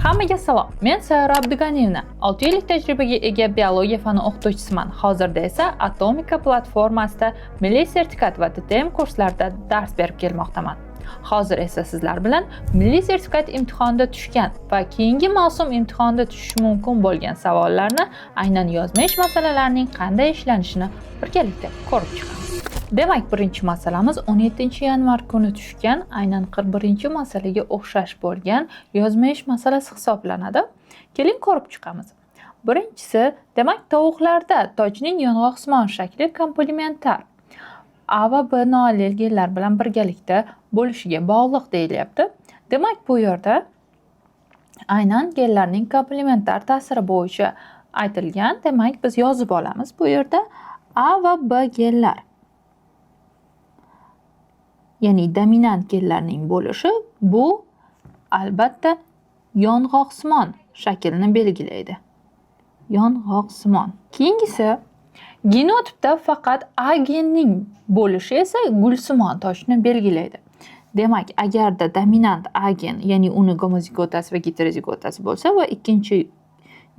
Hammaga salom. Men Sayora Abduganiyevna. 6 yillik tajribaga ega biologiya fani o'qituvchisiman. Hozirda esa Atomika platformasida milliy sertifikat va TTM kurslarida dars berib kelmoqdaman. Hozir esa sizlar bilan milliy sertifikat imtihonida tushgan va keyingi mavsum imtihonida tushishi mumkin bo'lgan savollarni, aynan yozma ish masalalarining qanday ishlanishini birgalikda ko'rib chiqamiz. Demak, birinchi masalamiz 17-yanvar kuni tushgan, aynan 41-masalaga o'xshash bo'lgan yozma ish masalasi hisoblanadi. Keling ko'rib chiqamiz. Birinchisi, demak, tovuqlarda tojning yong'oqsimon shakli komplementar A va B noallel genlar bilan birgalikda bo'lishiga bog'liq deyilyapti. Demak, bu yerda aynan genlarning komplementar ta'siri bo'yicha aytilgan. Demak, biz yozib olamiz. Bu yerda A va B genlar, ya'ni dominant genlarning bo'lishi bu albatta yong'oqsimon shaklni belgilaydi. Yong'oqsimon. Keyingisi, genotipda faqat A genning bo'lishi esa gulsimon tochni belgilaydi. Demak, agarda dominant A gen, ya'ni uni gomozigotasi va heterozigotasi bo'lsa va ikkinchi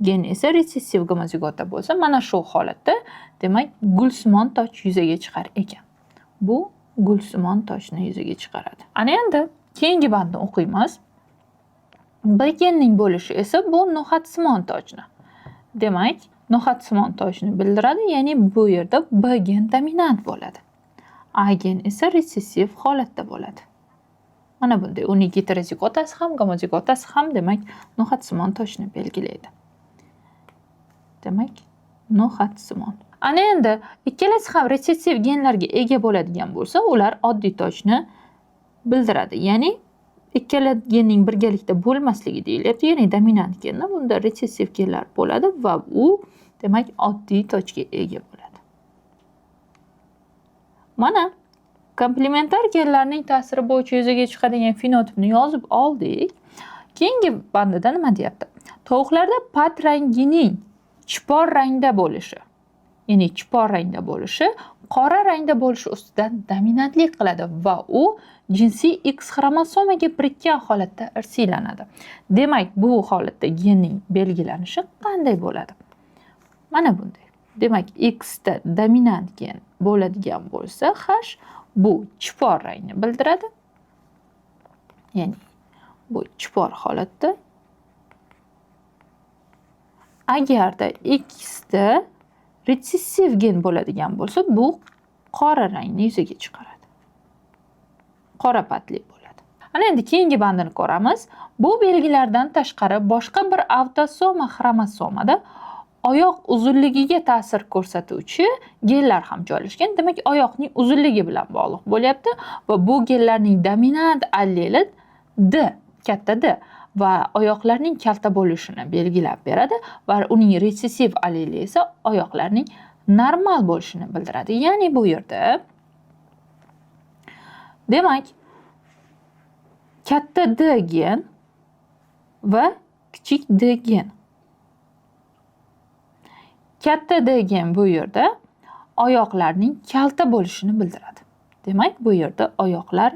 gen esa resessiv gomozigota bo'lsa, mana shu holatda demak gulsimon toch yuzaga chiqar ekan. Bu gulsimon tochni yuzaga chiqaradi. Ana endi keyingi bandni o'qiymiz. B genning bo'lishi esa bu no'xatsimon tochni. Demak, no'xatsimon tochni bildiradi, ya'ni bu yerda B gen dominant bo'ladi. A gen esa resessiv holatda bo'ladi. Mana bunday. Uning heterozigotasi ham, gomozigotasi ham demak no'xatsimon tochni belgilaydi. Demak, no'xatsimon. Ana endi ikkalasi ham resessiv genlarga ega bo'ladigan bo'lsa, ular oddiy tochni bildiradi. Ya'ni ikkala genning birgalikda bo'lmasligi deyilyapti. Ya'ni dominant genda bunda resessiv genlar bo'ladi va u demak oddiy tochga ega bo'ladi. Mana komplementar genlarning ta'siri bo'yicha yuzaga chiqadigan fenotipni yozib oldik. Keyingi bandida nima deyapti? Tovuqlarda pat rangining chipor rangda bo'lishi, ya'ni chipor rangda bo'lishi qora rangda bo'lishi ustidan dominantlik qiladi va u jinsiy X xromosomaga birikkan holatda irsiylanadi. Demak, bu holatda genning belgilanishi qanday bo'ladi? Mana bunday. Demak, X da dominant gen bo'ladigan bo'lsa, H bu chipor rangni bildiradi. Ya'ni bu chipor holatda. Agarda X da resessiv gen bo'ladigan bo'lsa, bu qora rangni yuzaga chiqaradi. Qora patli bo'ladi. Ana endi keyingi bandini ko'ramiz. Bu belgilardan tashqari boshqa bir avtosoma xromosomada oyoq uzunligiga ta'sir ko'rsatuvchi genlar ham joylashgan. Demak, oyoqning uzunligi bilan bog'liq bo'lyapti va bu genlarning dominant alleli D, katta D va oyoqlarning kalta bo'lishini belgilab beradi va uning resessiv alleli esa oyoqlarning normal bo'lishini bildiradi. Ya'ni bu yerda demak katta D gen va kichik D gen. Katta D gen bu yerda oyoqlarning kalta bo'lishini bildiradi. Demak, bu yerda oyoqlar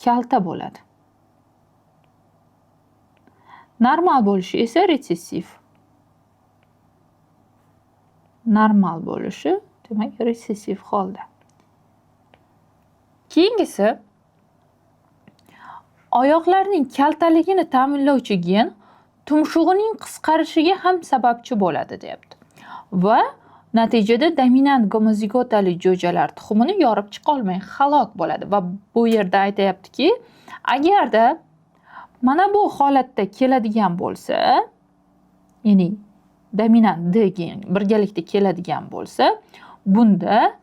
kalta bo'ladi. Normal bo'lishi esa resessiv. Normal bo'lishi, demak, resessiv holda. Keyingisi, oyoqlarning kaltaligini ta'minlovchi gen tumshug'ining qisqarishiga ham sababchi bo'ladi, deyapti. Va natijada dominant gomozigotali jo'jalar tuxumini yorib chiqa olmay halok bo'ladi va bu yerda aytayaptiki, agarda mana bu holatda keladigan bo'lsa, ya'ni dominant D gen birgalikda keladigan bo'lsa, bunda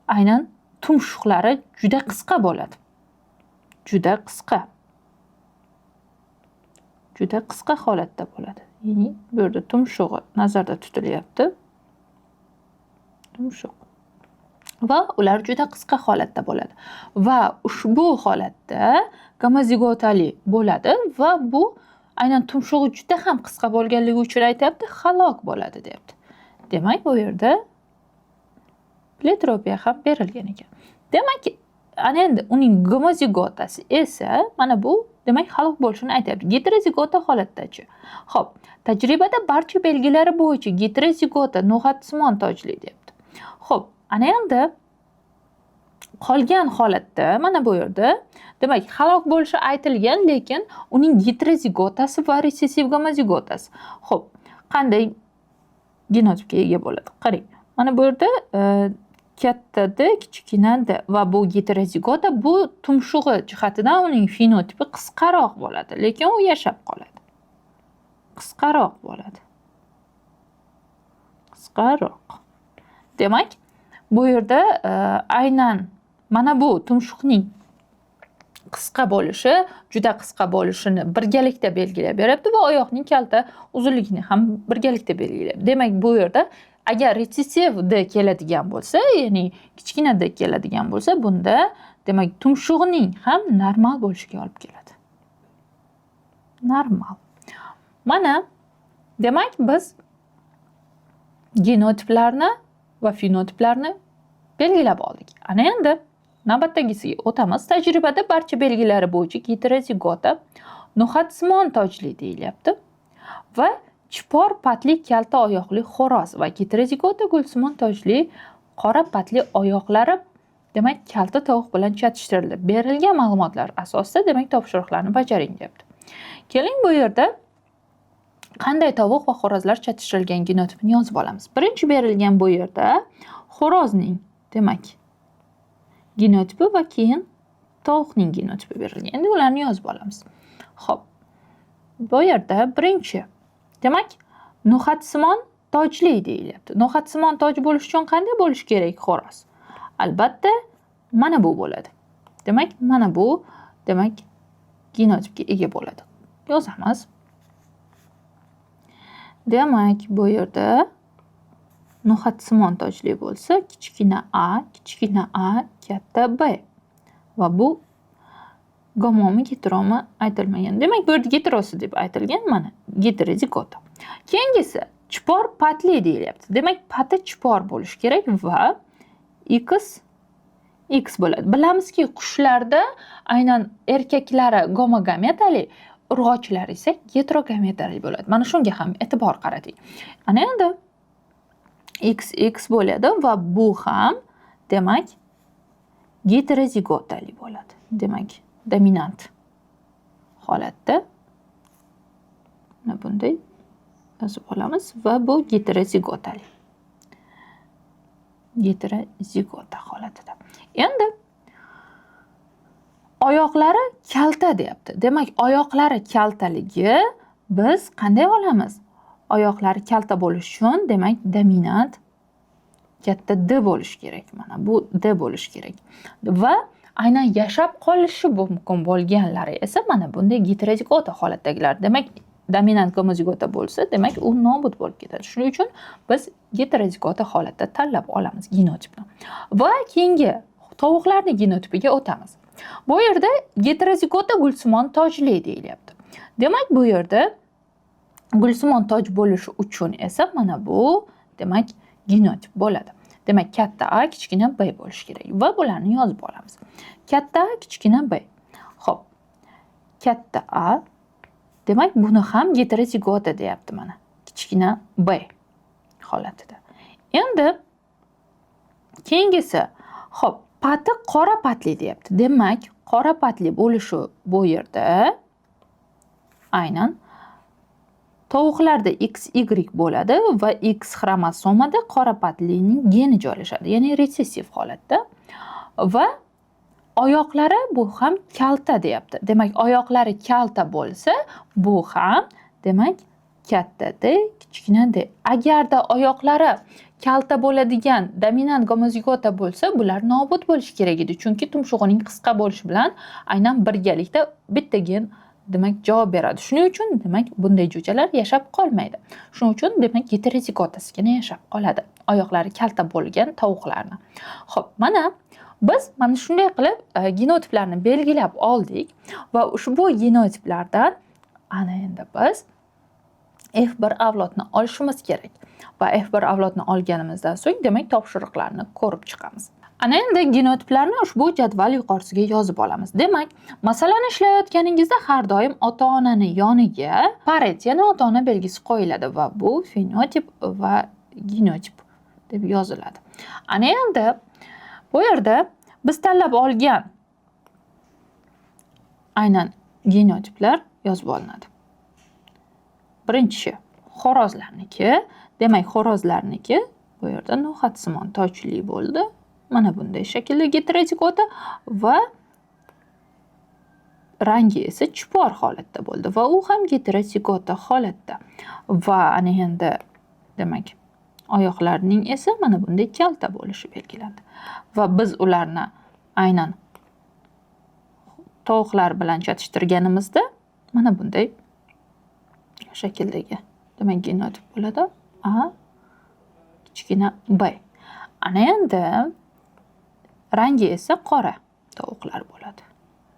aynan tumshuqlari juda qisqa bo'ladi. Juda qisqa. Juda qisqa holatda bo'ladi. Ya'ni bu yerda tumshug'i nazarda tutilyapti. Tumshuq. Va ular juda qisqa holatda bo'ladi. Va ushbu holatda gomozigotali bo'ladi va bu aynan tumshug'i juda ham qisqa bo'lganligi uchun aytayapti, halok bo'ladi, deyapti. Demak, bu yerda pletropiya ham berilgan ekan. Demak, ana endi uning gomozigotasi esa mana bu demak halok bo'lishini aytyapti. Heterozigota holatdachi. Xo'p, tajribada barcha belgilari bo'yicha heterozigota no'xatsimon tojli deyapti. Xo'p, ana endi qolgan holatda mana bu yerda demak halok bo'lishi aytilgan, lekin uning heterozigotasi va resessiv gomozigotasi. Xo'p, qanday genotipga ega bo'ladi? Qarang. Mana bu yerda katta D, kichkina D va bu heterozigota, bu tumshug'i jihatidan uning fenotipi qisqaroq bo'ladi, lekin u yashab qoladi. Qisqaroq bo'ladi. Qisqaroq. Demak, bu yerda aynan mana bu tumshuqning qisqa bo'lishi, juda qisqa bo'lishini birgalikda belgilab beryapti va oyoqning kalta uzunligini ham birgalikda belgilayapti. Demak, bu yerda agar resessiv D keladigan bo'lsa, ya'ni kichkina D keladigan bo'lsa, bunda demak tumshug'ining ham normal bo'lishiga olib keladi. Normal. Mana demak biz genotiplarni va fenotiplarni belgilab oldik. Ana endi navbatdagisiga o'tamiz. Tajribada barcha belgilari bo'yicha heterozigota no'xatsimon tojli deyilyapti va chipor patli kalta oyoqli xo'roz va heterozigota gulsimon tojli qora patli oyoqlari demak kalta tovuq bilan chatishtirildi. Berilgan ma'lumotlar asosida demak topshiriqlarni bajaring deyapti. Keling bu yerda qanday tovuq va xo'rozlar chatishtirilgan genotipini yozib olamiz. Birinchi berilgan bu yerda xo'rozning demak genotipi va keyin tovuqning genotipi berilgan. Endi ularni yozib olamiz. Xo'p. Bu yerda birinchi demak no'xatsimon tojli deyilyapti. No'xatsimon toj bo'lish uchun qanday bo'lish kerak xo'roz? Albatta mana bu bo'ladi. Demak, mana bu demak genotipga ega bo'ladi. Yozamiz. Demak, bu yerda no'xatsimon tojli bo'lsa, kichkina a, katta b. Va bu gomomi, heteromi aytilmagan. Demak, bu yerda heterosi deb aytilgan, mana heterozigota. Keyingisi chipor patli deyilyapti. Demak, pati chipor bo'lishi kerak va x bo'ladi. Bilamizki, qushlarda aynan erkaklari gomogametali, urg'ochilar esa heterogametali bo'ladi. Mana shunga ham e'tibor qarating. Ana endi x bo'ladi va bu ham demak heterozigotali bo'ladi. Demak, dominant holatda mana bunday yozib olamiz va bu heterozigotali. Heterozigota holatida. Endi oyoqlari kalta deyapti. Demak, oyoqlari kaltaligi biz qanday olamiz? Oyoqlari kalta bo'lish uchun demak dominant katta D bo'lish kerak. Mana bu D bo'lish kerak. Va aynan yashab qolishi mumkin bo'lganlari esa mana bunday heterozigota holatdagilar. Demak, dominant gomozigota bo'lsa, demak u nobud bo'lib ketadi. Shuning uchun biz heterozigota holatda tanlab olamiz genotipni. Va keyingi tovuqlarning genotipiga o'tamiz. Bu yerda heterozigota gulsimon tojli deyilyapti. Demak, bu yerda gulsimon toj bo'lishi uchun esa mana bu demak genotip bo'ladi. Demak, katta A, kichkina B bo'lishi kerak va bularni yozib olamiz. Katta A, kichkina B. Xo'p. Katta A demak buni ham heterozigota deyapti mana. Kichkina B holatida. Endi keyingisi, xo'p, pati qora patli deyapti. Demak, qora patli bo'lishi bu yerda aynan tovuqlarda XY bo'ladi va X xromosomada qora patlining geni joylashadi, ya'ni resessiv holatda. Va oyoqlari bu ham kalta deyapti. Demak, oyoqlari kalta bo'lsa, bu ham demak katta D, kichkina D. Agarda oyoqlari kalta bo'ladigan dominant gomozigota bo'lsa, bular nobud bo'lishi kerak edi, chunki tumshug'ining qisqa bo'lishi bilan aynan birgalikda bitta gen demak javob beradi. Shuning uchun demak bunday jo'jalar yashab qolmaydi. Shuning uchun demak heterozigotasigina yashab qoladi. Oyoqlari kalta bo'lgan tovuqlarni. Xo'p, mana biz mana shunday qilib genotiplarni belgilab oldik va ushbu genotiplardan ana endi biz F1 avlodni olishimiz kerak. Va F1 avlodni olganimizdan so'ng demak topshiriqlarni ko'rib chiqamiz. Ana endi genotiplarni ushbu jadval yuqorisiga yozib olamiz. Demak, masalani ishlayotganingizda har doim ota-onani yoniga paret, ya'ni ota-ona belgisi qo'yiladi va bu fenotip va genotip deb yoziladi. Ana endi bu yerda biz tanlab olgan aynan genotiplar yozib olinadi. Birinchi xo'rozlarniki, demak xo'rozlarniki bu yerda no'xatsimon tochli bo'ldi. Mana bunday shaklda geterozigota va rangi esa chipor holatda bo'ldi va u ham geterozigota holatda. Va ana endi demak oyoqlarning esa mana bunday kalta bo'lishi belgilandi. Va biz ularni aynan tovuqlar bilan chatishtirganimizda mana bunday shakldagi demak genotip bo'ladi. A kichkina B. Ana endi rangi esa qora tovuqlar bo'ladi.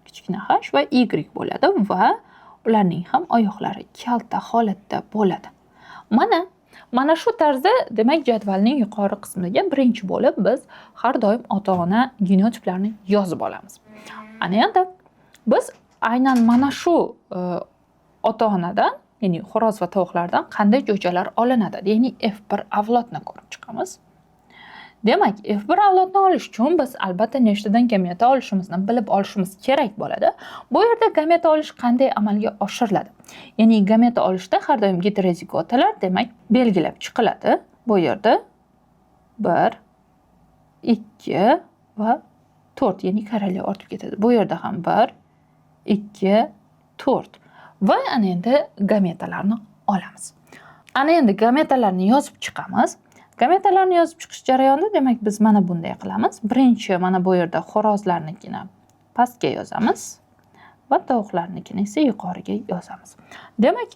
Kichkina H va Y bo'ladi va ularning ham oyoqlari kalta holatda bo'ladi. Mana shu tarzda demak jadvalning yuqori qismiga birinchi bo'lib biz har doim ota-ona genotiplarini yozib olamiz. Ana endi biz aynan mana shu ota-onadan, ya'ni xo'roz va tovuqlardan qanday jo'jalar olinadi, ya'ni F1 avlodni ko'rib chiqamiz. Demak, F1 avlodni olish uchun biz albatta nechtadan gameta olishimizni bilib olishimiz kerak bo'ladi. Bu yerda gameta olish qanday amalga oshiriladi? Ya'ni gameta olishda har doim geterozigotalar demak belgilab chiqiladi. Bu yerda 1, 2 va 4, ya'ni karalya ortib ketadi. Bu yerda ham 1, 2, 4 va ana endi gametalarni olamiz. Ana endi gametalarni yozib chiqamiz. Gametalarni yozib chiqish jarayonida demak biz mana bunday qilamiz. Birinchi mana bu yerda xo'rozlarnikini pastga yozamiz va tovuqlarnikini esa yuqoriga yozamiz. Demak,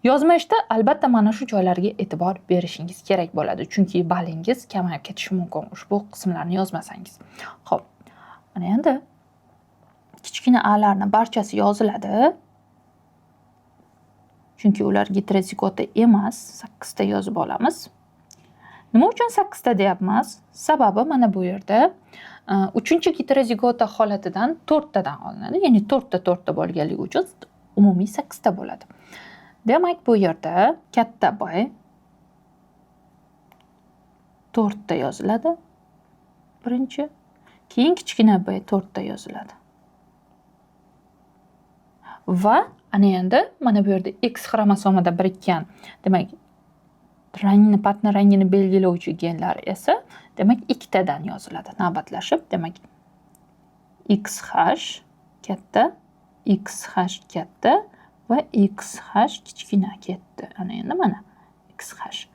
yozmashda albatta mana shu joylarga e'tibor berishingiz kerak bo'ladi, chunki ballingiz kamayib ketishi mumkin ushbu qismlarni yozmasangiz. Xo'p. Mana endi kichkina a'larni barchasi yoziladi. Chunki ular geterozigota emas, 8 ta yozib olamiz. Nima uchun 8 ta deyapmiz? Sababi mana bu yerda 3-geterozigota holatidan 4 tadan olinadi. Ya'ni 4 ta bo'lganligi uchun umumiy 8 ta bo'ladi. Demak, bu yerda katta B 4 ta yoziladi. Birinchi, keyin kichkina B 4 ta yoziladi. Va ana endi mana bu yerda X xromosomida birikkan, demak patni rangini belgilovchi genlar esa demak 2 tadan yoziladi navbatlashib. Demak XH katta, XH katta va XH kichkina ketdi. Ana endi mana XH.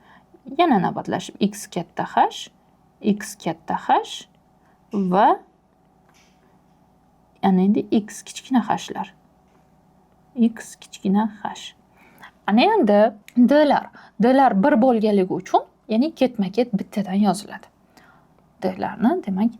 Yana navbatlashib X katta H, X katta H va ana endi X kichkina H'lar. X kichkina H. Ana endi D'lar bir bo'lganligi uchun, ya'ni ketma-ket bittadan yoziladi. D'larni demak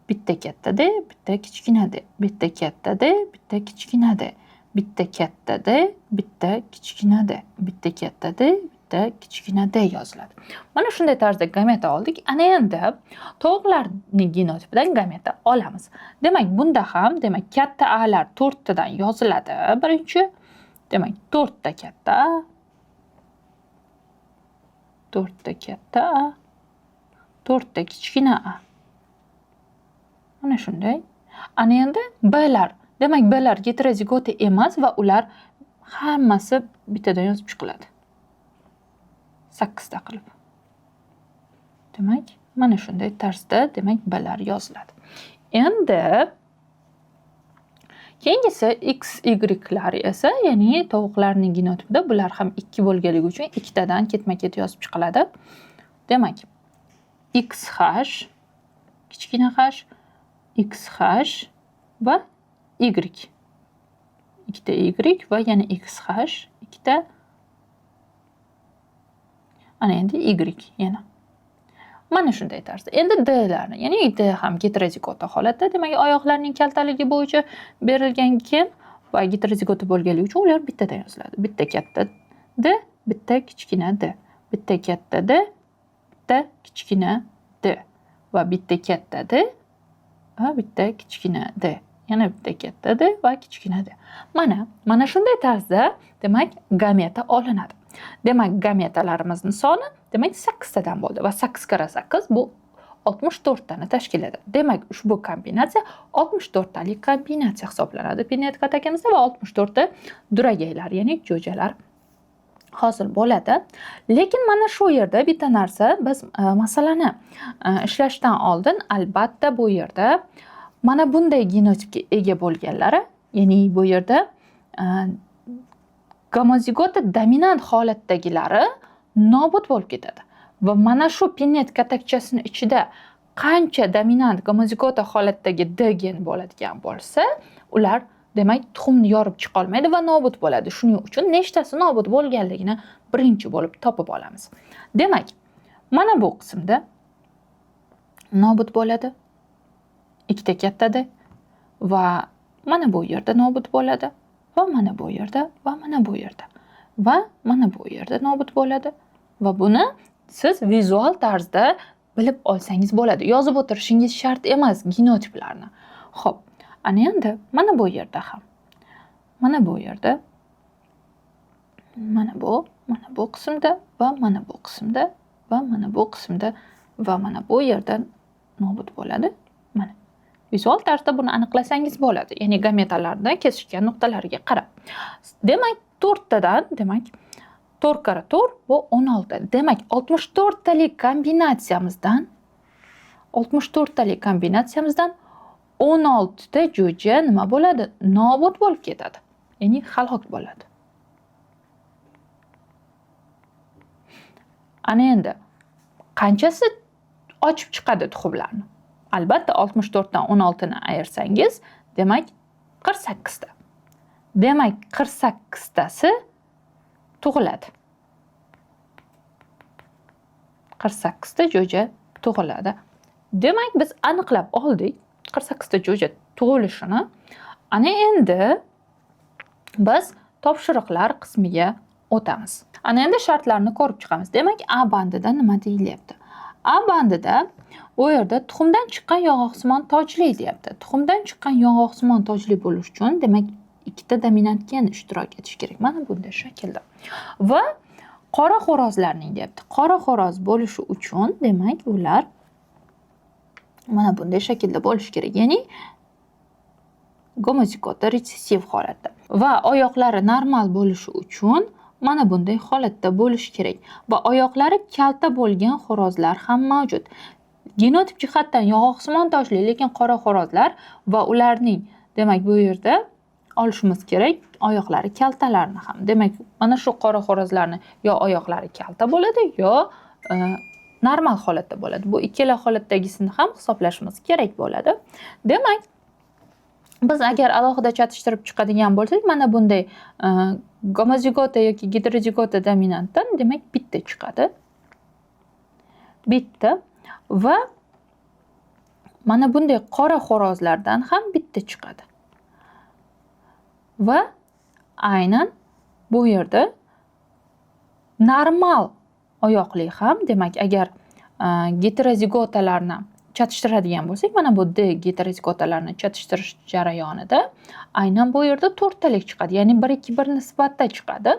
bitta katta D, bitta kichkina D, bitta katta D, bitta kichkina D, bitta katta D, bitta kichkina D, bitta katta D, bitta kichkina D yoziladi. Mana shunday tarzda gameta oldik. Ana endi tovuqlarning genotipidan gameta olamiz. Demak, bunda ham demak katta A'lar 4 tadan yoziladi. Birinchi, demak 4 ta katta A, 4 ta katta A, 4 ta kichkina A. Mana shunday. Ana endi B'lar, demak B'lar geterozigota emas va ular hammasi bittadan yozib chiqiladi. 8 ta qilib. Demak, mana shunday tarzda demak B'lar yoziladi. Endi keyingisi XY'lar esa, ya'ni tovuqlarning genotipida bular ham 2 bo'lganligi uchun 2 tadan ketma-ket yozib chiqiladi. Demak, XH, kichkina H, XH va Y. 2 ta Y va yana XH, 2 ta ana endi Y yana. Mana shunday tarzda. Endi D'larni, ya'ni D ham geterozigota holatda, demak oyoqlarning kaltaligi bo'yicha berilgan gen va geterozigota bo'lganligi uchun ular bittadan yoziladi. Bitta katta D, bitta kichkina D, bitta katta D, bitta kichkina D va bitta katta D va bitta kichkina D. Yana bitta katta D va kichkina D. Mana shunday tarzda demak gameta olinadi. Demak gametalarimizni soni demak 8 tadan bo'ldi va 8 kara 8 bu 64 tani tashkil etadi. Demak ushbu kombinatsiya 64 talik kombinatsiya hisoblanadi Pinnet katakimizda va 64 ta duragaylar, ya'ni jo'jalar hosil bo'ladi. Lekin mana shu yerda bitta narsa, biz masalani ishlashdan oldin albatta bu yerda mana bunday genotipga ega bo'lganlari, ya'ni bu yerda gomozigota dominant holatdagilari nobud bo'lib ketadi. Va mana shu Pinnet katakchasini ichida qancha dominant gomozigota holatdagi D gen bo'ladigan bo'lsa, ular demak tuxumni yorib chiqa olmaydi va nobud bo'ladi. Shuning uchun nechtasi nobud bo'lganligini birinchi bo'lib topib olamiz. Demak, mana bu qismda nobud bo'ladi ikkita katta D va mana bu yerda nobud bo'ladi va mana bu yerda va mana bu yerda va mana bu yerda nobud bo'ladi va buni siz vizual tarzda bilib olsangiz bo'ladi. Yozib o'tirishingiz shart emas genotiplarni. Xo'p, ana endi mana bu yerda ham. Mana bu yerda, mana bu qismda va mana bu qismda va mana bu qismda va mana bu yerda nobud bo'ladi. Mana vizual tarzda buni aniqlasangiz bo'ladi. Ya'ni gametalarni kesishgan nuqtalariga qarab. Demak, 4 tadan, demak 4 kara 4 bu 16. Demak, 64 talik kombinatsiyamizdan 16 ta jo'ja nima bo'ladi? Nobud bo'lib ketadi. Ya'ni halok bo'ladi. Ana endi qanchasi ochib chiqadi tuxumlarni? Albatta 64 dan 16 ni ayirsangiz, demak 48 ta. Demak 48 tasi tug'iladi. 48 ta jo'ja tug'iladi. Demak biz aniqlab oldik 48 ta jo'ja tug'ilishini. Ana endi biz topshiriqlar qismiga o'tamiz. Ana endi shartlarni ko'rib chiqamiz. Demak, A bandida nima deyilyapti? A bandida u yerda tuxumdan chiqqan yong'oqsimon tojli deyapti. Tuxumdan chiqqan yong'oqsimon tojli bo'lish uchun demak ikkita dominant gen ishtirok etishi kerak. Mana bunday shaklda. Va qora xo'rozlarning deyapti. Qora xo'roz bo'lishi uchun demak ular mana bunday shaklda bo'lishi kerak. Ya'ni gomozigota resessiv holatda. Va oyoqlari normal bo'lishi uchun mana bunday holatda bo'lishi kerak. Va oyoqlari kalta bo'lgan xo'rozlar ham mavjud. Genotip jihatdan yong'oqsimon tojli, lekin qora xo'rozlar va ularning demak bu yerda olishimiz kerak oyoqlari kaltalarni ham. Demak, mana shu qora xo'rozlarni yo oyoqlari kalta bo'ladi, yo normal holatda bo'ladi. Bu ikkala holatdagisini ham hisoblashimiz kerak bo'ladi. Demak, biz agar alohida chatishtirib chiqadigan bo'lsak, mana bunday gomozigota yoki gidrozigota dominantdan demak bitta chiqadi. Bitta va mana bunday qora xo'rozlardan ham bitta chiqadi. Va aynan bu yerda normal oyoqli ham, demak agar heterozigotalarni chatishtiradigan bo'lsak, mana bu D heterozigotalarni chatishtirish jarayonida aynan bu yerda 4 talik chiqadi, ya'ni 1-2-1 nisbatda chiqadi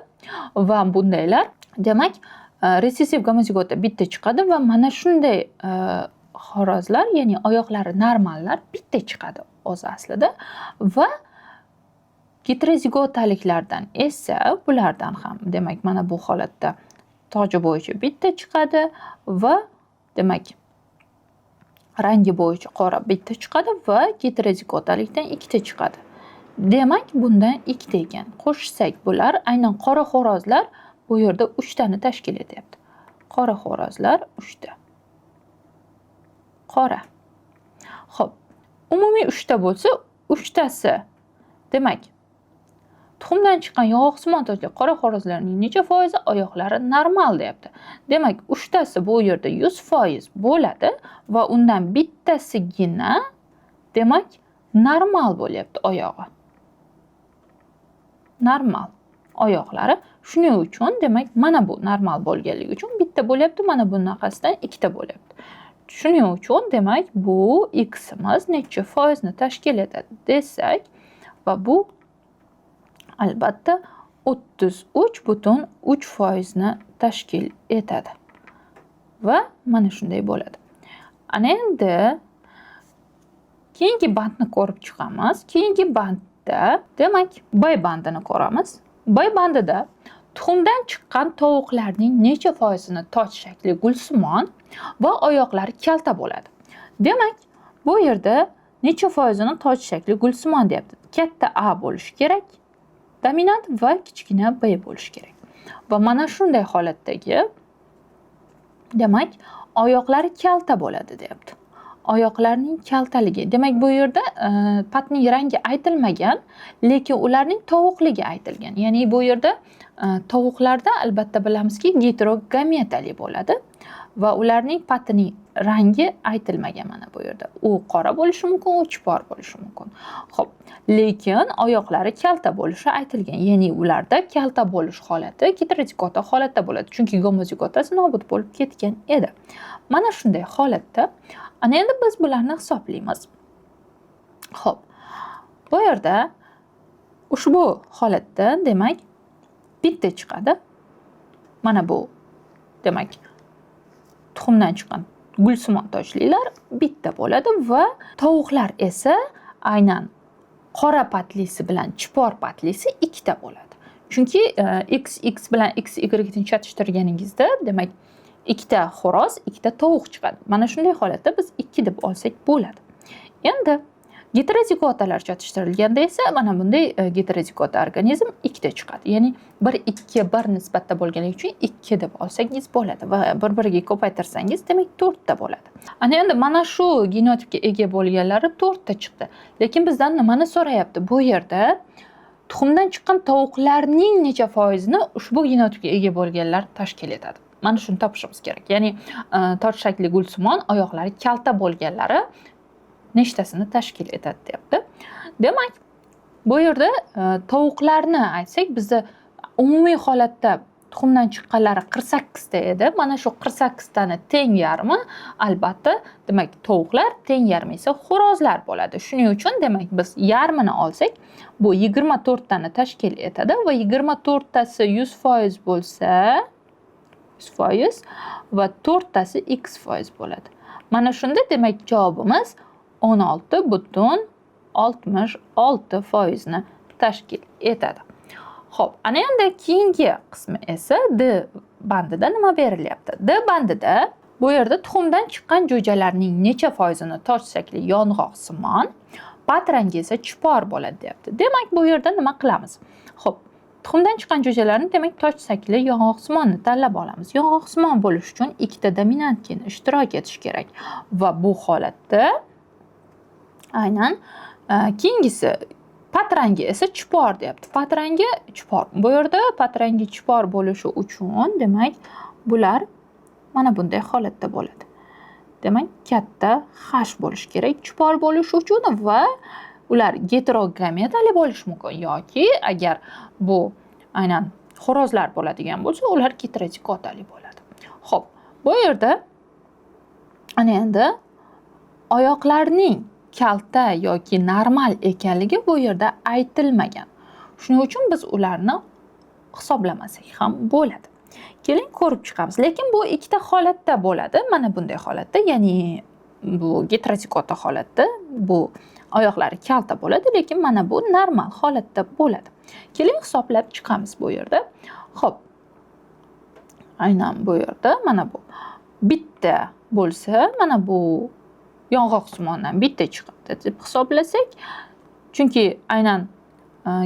va bundaylar demak resessiv gomozigota bitta chiqadi va mana shunday xo'rozlar, ya'ni oyoqlari normallar bitta chiqadi o'zi aslida va heterozigotaliklardan esa bulardan ham demak mana bu holatda toji bo'yicha bitta chiqadi va demak rangi bo'yicha qora bitta chiqadi va heterozigotalikdan ikkita chiqadi. Demak, bundan ikkita ekan. Qo'shsak bular aynan qora xo'rozlar bu yerda 3 tani tashkil etyapti. Qora xo'rozlar 3 ta. Qora. Xo'p, umumiy 3 ta bo'lsa, 3 tasi demak tuxumdan chiqqan yong'oqsimon tojli qora xo'rozlarning necha foizi oyoqlari normal deyapti. Demak, 3 tasi bu yerda 100% bo'ladi va undan bittasigina demak normal bo'lyapti oyog'i. Normal oyoqlari. Shuning uchun demak mana bu normal bo'lganligi uchun bitta bo'lyapti, mana bunaqasidan ikkita bo'lyapti. Shuning uchun demak bu ximiz necha foizni tashkil etadi desak va bu albatta 33,3% tashkil etadi. Va mana shunday bo'ladi. Ana endi keyingi bandni ko'rib chiqamiz. Keyingi bandda demak B bandini ko'ramiz. B bandida tuxumdan chiqqan tovuqlarning necha foizini toj shakli gulsimon va oyoqlari kalta bo'ladi. Demak, bu yerda necha foizini toj shakli gulsimon deyapti. Katta A bo'lishi kerak, dominant va kichkina B bo'lishi kerak. Va mana shunday holatdagi demak, oyoqlari kalta bo'ladi deyapti. Oyoqlarning kaltaligi. Demak, bu yerda patning rangi aytilmagan, lekin ularning tovuqligi aytilgan. Ya'ni bu yerda tovuqlarda albatta bilamizki, heterogametali bo'ladi va ularning patining rangi aytilmagan mana bu yerda. U qora bo'lishi mumkin, u chipor bo'lishi mumkin. Xo'p, lekin oyoqlari kalta bo'lishi aytilgan. Ya'ni ularda kalta bo'lish holati heterozigota holatda bo'ladi, chunki gomozigotasi nobud bo'lib ketgan edi. Mana shunday holatda ana endi biz bularni hisoblaymiz. Xo'p, bu yerda ushbu holatda demak bitta chiqadi. Mana bu demak tuxumdan chiqqan gulsimon tojlilar bitta bo'ladi va tovuqlar esa aynan qora patlisi bilan chipor patlisi ikkita bo'ladi. Chunki x bilan xy ni chatishtirganingizda demak ikkita xo'roz, ikkita tovuq chiqadi. Mana shunday holatda biz 2 deb olsak bo'ladi. Endi heterozigotalar chatishtirilganda esa mana bunday heterozigota organizm ikkita chiqadi. Ya'ni 1-2-1 nisbatda bo'lganligi uchun 2 deb olsangiz bo'ladi va bir-biriga ko'paytirsangiz demak 4 ta bo'ladi. Ana endi mana shu genotipga ega bo'lganlari 4 ta chiqdi. Lekin bizdan nimani so'rayapti? Bu yerda tuxumdan chiqqan tovuqlarning necha foizini ushbu genotipga ega bo'lganlar tashkil etadi. Mana shuni topishimiz kerak. Ya'ni toj shakli gulsimon, oyoqlari kalta bo'lganlari nechtasini tashkil etadi deyapti. Demak, bu yerda tovuqlarni aytsak, bizda umumiy holatda tuxumdan chiqqanlari 48 ta edi. Mana shu 48 tani teng yarmi albatta demak tovuqlar, teng yarmi esa xo'rozlar bo'ladi. Shuning uchun demak biz yarmini olsak, bu 24 tani tashkil etadi va 24 tasi 100% bo'lsa, 100% va 4 tasi x% bo'ladi. Mana shunda demak javobimiz 16,66% ni tashkil etadi. Xo'p, ana endi keyingi qismi esa D bandida nima berilyapti? D bandida bu yerda tuxumdan chiqqan jo'jalarning necha foizini toj shakli yong'oqsimon, pat rangi esa chipor bo'ladi deyapti. Demak, bu yerda nima qilamiz? Xo'p, tuxumdan chiqqan jo'jalarni demak toj shakli yong'oqsimonni tanlab olamiz. Yong'oqsimon bo'lish uchun ikkita dominant gen ishtirok etishi kerak va bu holatda aynan keyingisi patrangi esa chipor deyapti. Patrangi chipor. Bu yerda patrangi chipor bo'lishi uchun demak bular mana bunday holatda bo'ladi. Demak katta H bo'lishi kerak chipor bo'lishi uchun va ular heterogametali bo'lishi mumkin yoki agar bu aynan xo'rozlar bo'ladigan bo'lsa, ular heterozigotali bo'ladi. Xo'p, bu yerda ana endi oyoqlarning kalta yoki normal ekanligi bu yerda aytilmagan. Shuning uchun biz ularni hisoblamasak ham bo'ladi. Keling ko'rib chiqamiz. Lekin bu ikkita holatda bo'ladi. Mana bunday holatda, ya'ni bu heterozigota holatda bu oyoqlari kalta bo'ladi, lekin mana bu normal holatda bo'ladi. Keling hisoblab chiqamiz bu yerda. Xo'p. Aynan bu yerda mana bu bitta bo'lsa, mana bu yong'oqsimondan bitta chiqadi deb hisoblasak, chunki aynan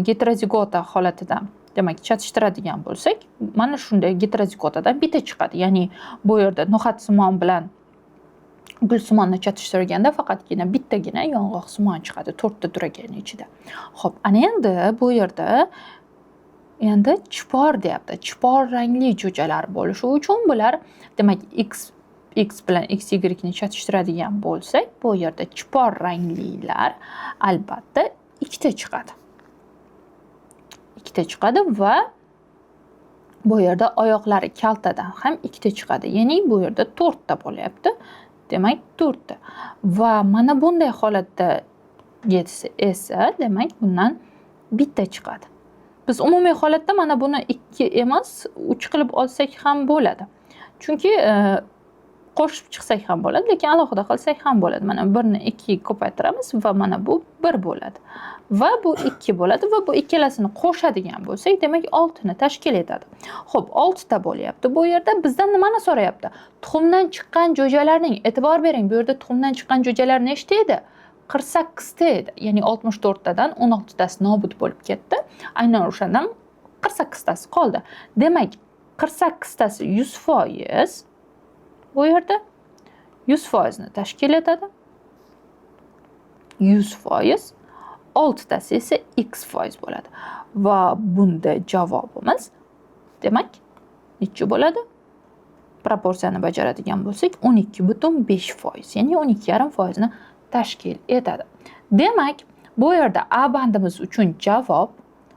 heterozigota holatidan demak chatishtiradigan bo'lsak, mana shunday heterozigotadan bitta chiqadi. Ya'ni bu yerda no'xatsimon bilan gulsimonni chatishtirganda faqatgina bittagina yong'oqsimon chiqadi 4 ta turagani ichida. Xo'p, ana endi bu yerda endi chipor deyapti. Chipor rangli jo'jalar bo'lishi uchun bular demak x bilan xy ni chatishtiradigan bo'lsak, bu yerda chipor ranglilar albatta ikkita chiqadi. Ikkita chiqadi va bu yerda oyoqlari kaltadan ham ikkita chiqadi. Ya'ni bu yerda 4 ta bo'lyapti. Demak, 4 ta. Va mana bunday holatda esa demak bundan bitta chiqadi. Biz umumiy holatda mana buni 2 emas, 3 qilib olsak ham bo'ladi. Chunki qo'shib chiqsak ham bo'ladi, lekin alohida qilsak ham bo'ladi. Mana 1 ni 2 ga ko'paytiramiz va mana bu 1 bo'ladi. Va bu 2 bo'ladi va bu ikkalasini qo'shadigan bo'lsak, demak 6 ni tashkil etadi. Xo'p, 6 ta bo'lyapti. Bu yerda bizdan nimani so'rayapti? Tuxumdan chiqqan jo'jalarning, e'tibor bering, bu yerda tuxumdan chiqqan jo'jalar nechta edi? 48 ta edi. Ya'ni 64 tadan 16 tasi nobud bo'lib ketdi. Aynan o'shandan 48 tasi qoldi. Demak, 48 tasi 100%, bu yerda 100% ni tashkil etadi. 100%, 6 tasi esa x foiz bo'ladi. Va bunda javobimiz demak necha bo'ladi? Proporsiyani bajaradigan bo'lsak 12,5%, ya'ni 12,5% ni tashkil etadi. Demak, bu yerda A bandimiz uchun javob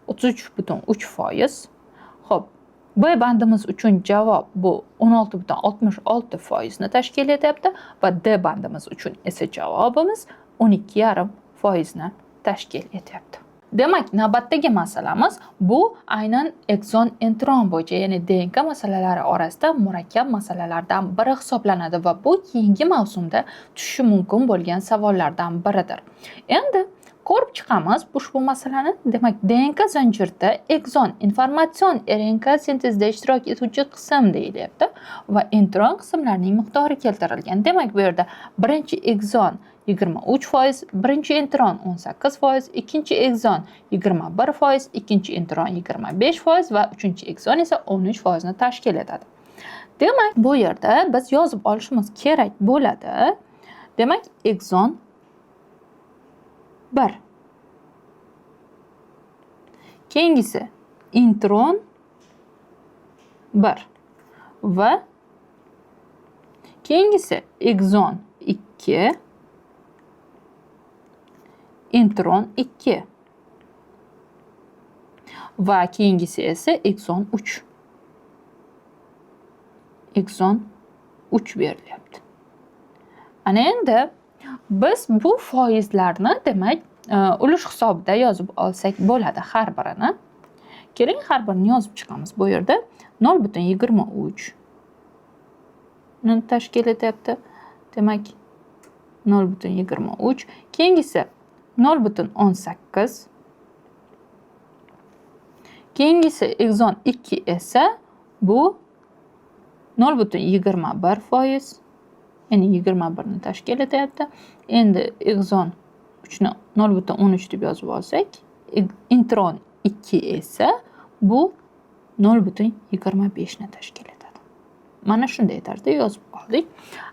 33,3%. Xo'p, B bandimiz uchun javob bu 16,66% ni tashkil etyapti va D bandimiz uchun esa javobimiz 12,5% ni tashkil etyapti. Demak, navbatdagi masalamiz bu aynan ekson intron bo'yicha, ya'ni DNK masalalari orasida murakkab masalalardan biri hisoblanadi va bu keyingi mavsumda tushishi mumkin bo'lgan savollardan biridir. Endi ko'rib chiqamiz ushbu masalani. Demak, DNK zanjirida ekson informatsion RNK sintezida ishtirok etuvchi qism deyilyapti va intron qismlarining miqdori keltirilgan. Demak, bu yerda birinchi ekson 23%, birinchi intron 18%, ikkinchi ekson 21%, ikkinchi intron 25% va uchinchi ekson esa 13% ni tashkil etadi. Demak, bu yerda biz yozib olishimiz kerak bo'ladi. Demak, ekson 1. Keyingisi intron 1 va keyingisi ekson 2, intron 2 va keyingisi esa ekson 3. Ekson 3 berilyapti. Ana endi biz bu foizlarni demak ulush hisobida yozib olsak bo'ladi har birini. Keling, har birini yozib chiqamiz. Bu yerda 0,23 ni tashkil etyapti. Demak, 0,23. Keyingisi 0,18. Keyingisi ekson 2 esa bu 0,21%. Ya'ni 21 ni tashkil etyapti. Endi ekson 3 ni 0,13 deb yozib olsak, intron 2 esa bu 0,25 ni tashkil etadi. Mana shunday tarzda yozib oldik.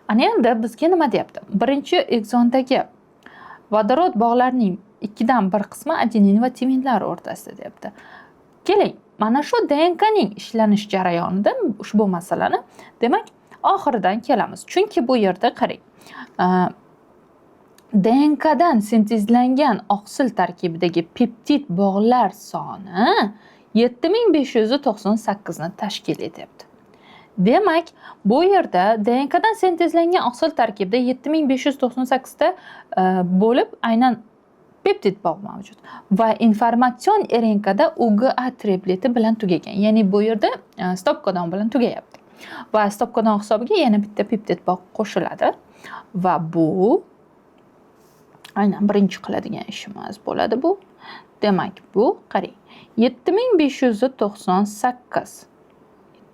Ana endi bizga nima deyapti? Birinchi eksondagi vodorod bog'larining 2 dan 1 qismi adenin va timinlar o'rtasida deyapti. Keling, mana shu DNK ning ishlanish jarayonida ushbu masalani demak oxiridan kelamiz. Chunki bu yerda qarang, DNK dan sintezlangan oqsil tarkibidagi peptid bog'lar soni 7598 ni tashkil etyapti. Demak, bu yerda DNK dan sintezlangan oqsil tarkibida 7598 ta bo'lib aynan peptid bog' mavjud va informatsion RNK da UGA tripleti bilan tugagan. Ya'ni bu yerda stop kodon bilan tugayapti. Va stop kodon hisobiga yana bitta peptid bog' qo'shiladi va bu aynan birinchi qiladigan ishimiz bo'ladi bu. Demak, bu qarang, 7598.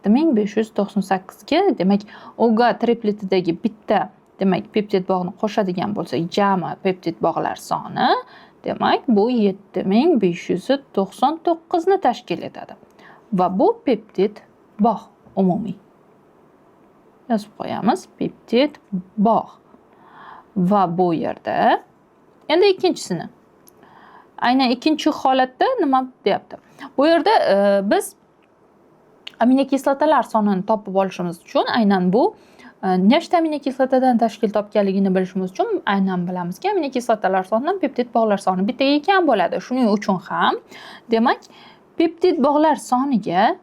7598 ga demak UGA tripletidagi bitta demak peptid bog'ni qo'shadigan bo'lsak, jami peptid bog'lar soni demak bu 7599 ni tashkil etadi. Va bu peptid bog' umumiy. Yozib qo'yamiz, peptid bog'. Va bu yerda endi ikkinchisini. Aynan ikkinchi holatda nima deyapti? Bu yerda biz aminokislotalar sonini topib olishimiz uchun aynan bu nechta aminokislotadan tashkil topganligini bilishimiz uchun aynan bilamizki, aminokislotalar sonidan peptid bog'lar soni bitta ekan bo'ladi. Shuning uchun ham demak peptid bog'lar soniga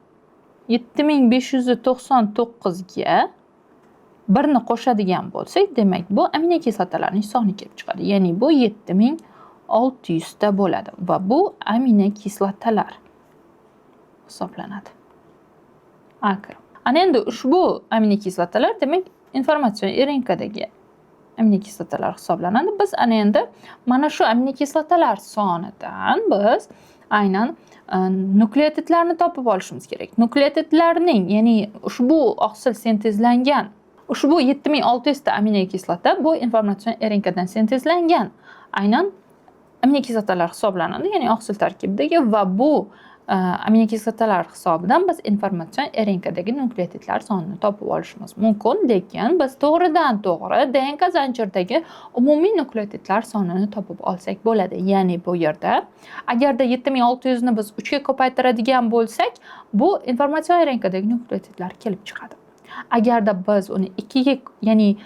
7599 ga birni qo'shadigan bo'lsak, demak bu aminokislotalarning soni kelib chiqadi. Ya'ni bu 7600 ta bo'ladi va bu aminokislotalar hisoblanadi. Akr. Ana endi ushbu aminokislotalar demak informatsion RNKdagi aminokislotalar hisoblanadi. Biz ana endi mana shu aminokislotalar sonidan biz aynan nukleotidlarni topib olishimiz kerak. Nukleotidlarning, ya'ni ushbu oqsil sintezlangan, ushbu 7600 ta aminokislota bu informatsion RNKdan sintezlangan aynan aminokislotalar hisoblanadi, ya'ni oqsil tarkibidagi va bu aminokislotalar hisobidan biz informatsion RNKdagi nukleotidlar sonini topib olishimiz mumkin, lekin biz to'g'ridan to'g'ri DNK zanjiridagi umumiy nukleotidlar sonini topib olsak bo'ladi. Ya'ni bu yerda agarda 7600 ni biz 3 ga ko'paytiradigan bo'lsak, bu informatsion RNKdagi nukleotidlar kelib chiqadi. Agarda biz uni 2 ga, ya'ni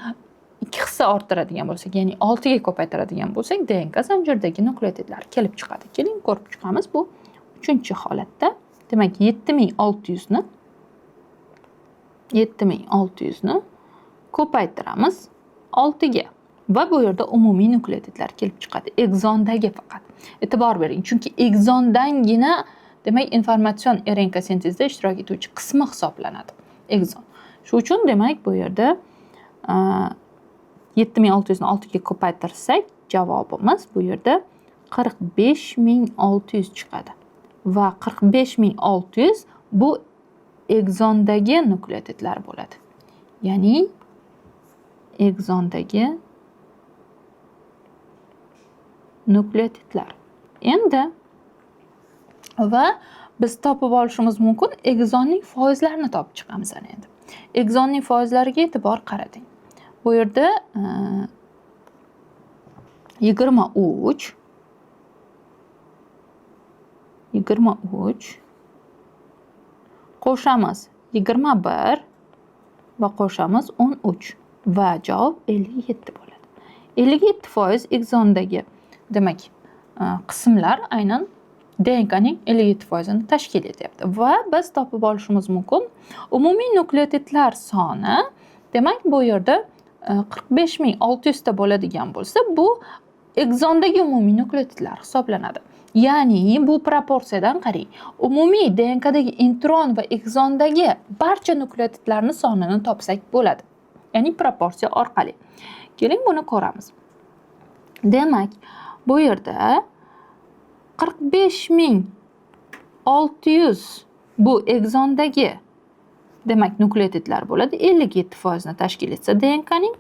2 hissa orttiradigan bo'lsak, ya'ni 6 ga ko'paytiradigan bo'lsak, DNK zanjiridagi nukleotidlar kelib chiqadi. Keling ko'rib chiqamiz. Bu 3-holatda, demak 7600 ni ko'paytiramiz 6 ga va bu yerda umumiy nukleotidlar kelib chiqadi. Exondagi faqat. E'tibor bering, chunki exondangina demak informatsion RNK sintezida ishtirok etuvchi qismi hisoblanadi. Exon. Shu uchun demak bu yerda 7600 ni 6 ga ko'paytirsak, javobimiz bu yerda 45600 chiqadi. Va 45600 bu exondagi nukleotidlar bo'ladi. Ya'ni exondagi nukleotidlar. Endi va biz topib olishimiz mumkin exonning foizlarini topib chiqamiz ana endi. Exonning foizlariga e'tibor qarating. Bu yerda 23 qo'shamiz 21 va qo'shamiz 13 va javob 57 bo'ladi. 57% exondagi demak qismlar aynan DNKning 57% ni tashkil etyapti va biz topib olishimiz mumkin umumiy nukleotidlar soni demak bu yerda 45600 ta bo'ladigan bo'lsa, bu exondagi umumiy nukleotidlar hisoblanadi. Ya'ni bu proporsiyadan qarang. Umumiy DNKdagi intron va exondagi barcha nukleotidlarni sonini topsak bo'ladi. Ya'ni proporsiya orqali. Keling buni ko'ramiz. Demak, bu yerda 45600 bu exondagi demak nukleotidlar bo'ladi. 57% ni tashkil etsa DNKning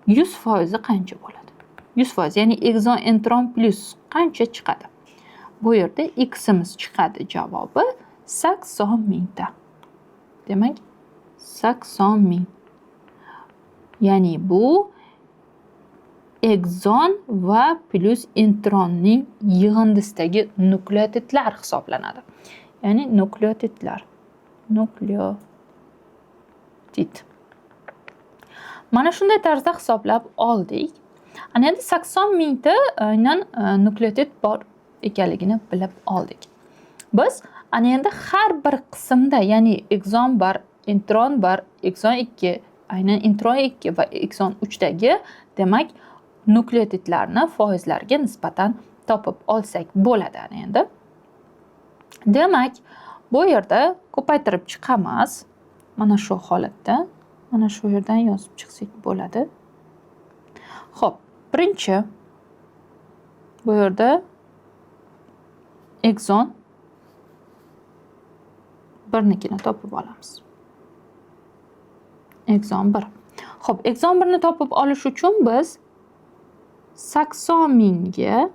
100% qancha bo'ladi? 100%, ya'ni exon intron plus qancha chiqadi? Bu yerda x'imiz chiqadi, javobi 80.000 ta. Demak 80.000. Ya'ni bu exon va plus intronning yig'indisidagi nukleotidlar hisoblanadi. Ya'ni nukleotidlar. Nukleotid. Mana shunday tarzda hisoblab oldik. Ana endi 80.000 ta aynan nukleotid bor ekanligini bilib oldik. Biz ana endi har bir qismda, ya'ni exon 1, intron 1, exon 2, aynan intron 2 va exon 3 dagi demak nukleotidlarni foizlarga nisbatan topib olsak bo'ladi ana endi. Demak, bu yerda ko'paytirib chiqamiz. Mana shu holatda, mana shu yerdan yozib chiqsak bo'ladi. Xo'p, birinchi bu yerda exon 1nikini topib olamiz. Exon 1. Xo'p, exon 1 ni topib olish uchun biz 80.000 ga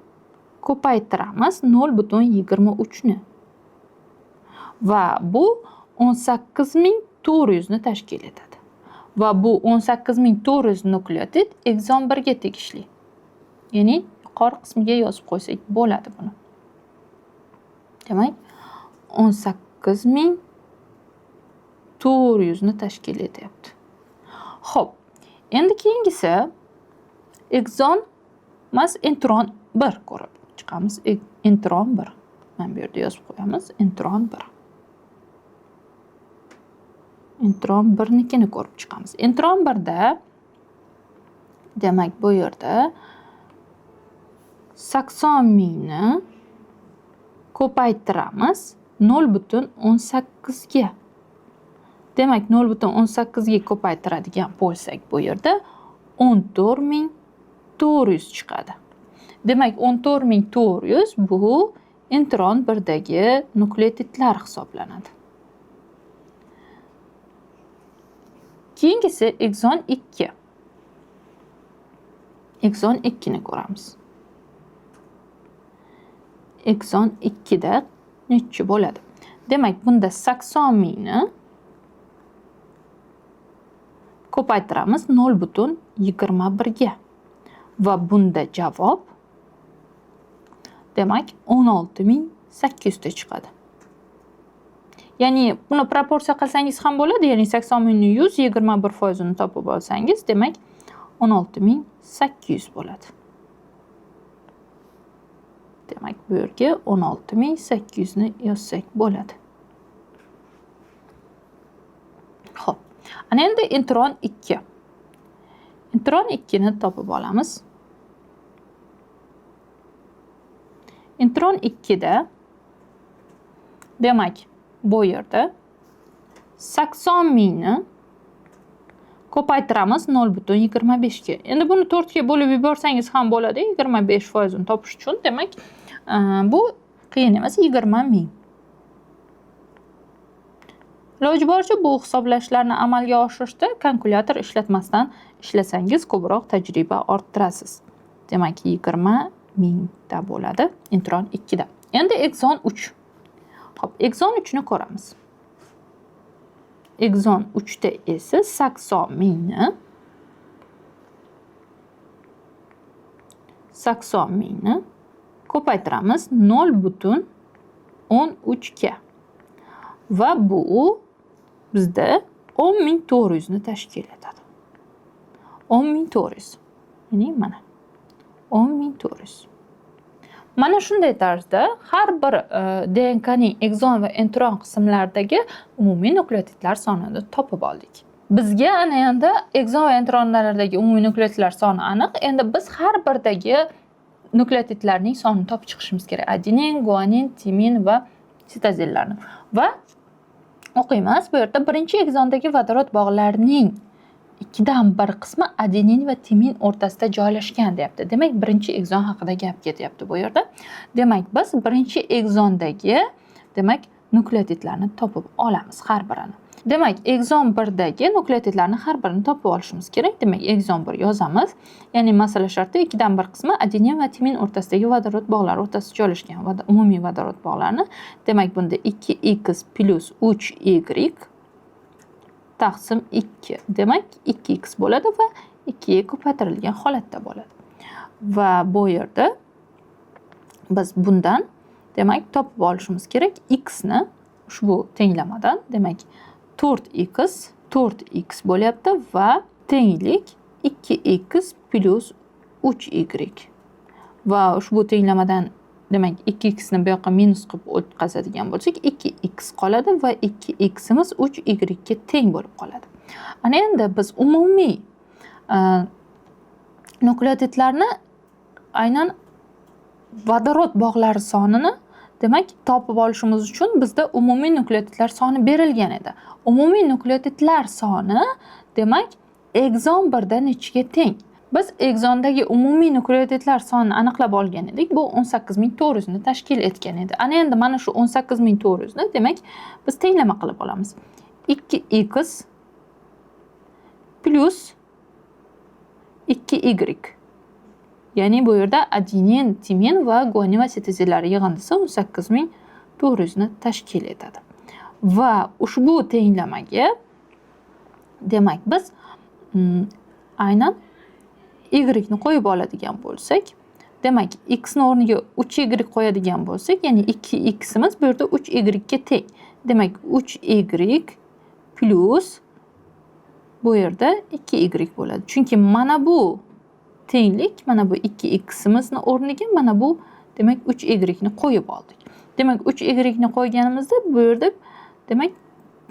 ko'paytiramiz 0.23 ni. Va bu 18.400 ni tashkil etadi. Va bu 18.400 nukleotid exon 1 ga tegishli. Ya'ni yuqori qismiga yozib qo'ysak bo'ladi buni. Demak, 18.400 ni tashkil etyapti. Xo'p, endi keyingisi exon mas intron 1 ko'rib chiqamiz. Intron 1. Mana bu yerda yozib qo'yamiz. Intron 1. intron 1nikini ko'rib chiqamiz. Intron 1da demak bu yerda 80.000 ni ko'paytiramiz 0,18 ga. Demak 0,18 ga ko'paytiradigan bo'lsak bu yerda 14.400 chiqadi. Demak 14.400 bu intron 1dagi nukleotidlar hisoblanadi. Keyingisi ekzon 2. Ekzon 2ni ko'ramiz. Ekzon 2da nechi bo'ladi? Demak bunda 80.000 ni ko'paytiramiz 0,21 ga. Va bunda javob demak 16.800 ta chiqadi. Ya'ni buni proporsiya qilsangiz ham bo'ladi. Ya'ni 80.000 ni 121% ni topib olsangiz, demak 16.800 bo'ladi. Demak bu yerga 16.800 ni yozsak bo'ladi. Xo'p. Ana endi intron 2. Intron 2 ni topib olamiz. Intron 2 da demak bu yerda 80.000 ni ko'paytiramiz 0,25 ga. Endi buni 4 ga bo'lib yuborsangiz ham bo'ladi 25% ni topish uchun. Demak bu qiyin emas, 20.000. Iloji boricha bu hisoblashlarni amalga oshirishda kalkulyator ishlatmasdan ishlasangiz ko'proq tajriba orttirasiz. Demak 20.000 ta bo'ladi intron 2 da. Endi ekzon 3. Xo'p, ekzon 3 ni ko'ramiz. Ekzon 3 da esa 80.000 ni ko'paytiramiz 0,13 ga. Va bu bizda 10.400 ni tashkil etadi. 10.400. Ya'ni mana 10.400. Mana shunday tarzda har bir DNKning ekzon va intron qismlaridagi umumiy nukleotidlar sonini topib oldik. Bizga ana endi ekzon va intronlardagi umumiy nukleotidlar soni aniq. Endi biz har birdagi nukleotidlarning sonini topib chiqishimiz kerak. Adenin, guanin, timin va sitozillarni. Va o'qiymiz. Bu yerda birinchi ekzondagi vodorod bog'larining 2/1 qismi adenin va timin o'rtasida joylashgan deyapti. Demak, birinchi ekzon haqida gap ketyapti bu yerda. Demak, biz birinchi ekzondagi nukleotidlarni topib olamiz har birini. Demak, ekzon 1dagi nukleotidlarni har birini topib olishimiz kerak. Demak, ekzon 1 yozamiz. Ya'ni masala sharti 2/1 qismi adenin va timin o'rtasidagi vodorod bog'lari o'rtasida joylashgan umumiy vodorod bog'larini. Demak, bunda 2x plus 3y taqsim 2. Demak, 2x bo'ladi va 2 ga ko'paytirilgan holatda bo'ladi. Va bu yerda biz bundan demak topib olishimiz kerak x ni ushbu tenglamadan. Demak, 4x bo'lyapti va tenglik 2x plus 3y. Va ushbu tenglamadan demak 2x ni bu yoqqa minus qilib o'tkazadigan bo'lsak 2x qoladi va 2x imiz 3y ga teng bo'lib qoladi. Ana endi biz umumiy nukleotidlarni aynan vodorod bog'lari sonini demak topib olishimiz uchun bizda umumiy nukleotidlar soni berilgan edi. Umumiy nukleotidlar soni demak ekzon 1da nechiga teng? Biz ekzondagi umumiy nukleotidlar sonini aniqlab olgan edik. Bu 18.400 ni tashkil etgan edi. Ana endi mana shu 18.400 ni demak biz tenglama qilib olamiz. 2x plus 2y. Ya'ni bu yerda adenin, timin va guanin va sitozillar yig'indisi 18.400 ni tashkil etadi. Va ushbu tenglamaga demak biz aynan y ni qo'yib oladigan bo'lsak, demak x ni o'rniga 3y qo'yadigan bo'lsak, ya'ni 2x imiz bu yerda 3y ga teng. Demak 3y plus bu yerda 2y bo'ladi. Chunki mana bu tenglik, mana bu 2x imizni o'rniga mana bu demak 3y ni qo'yib oldik. Demak 3y ni qo'yganimizda bu yerda demak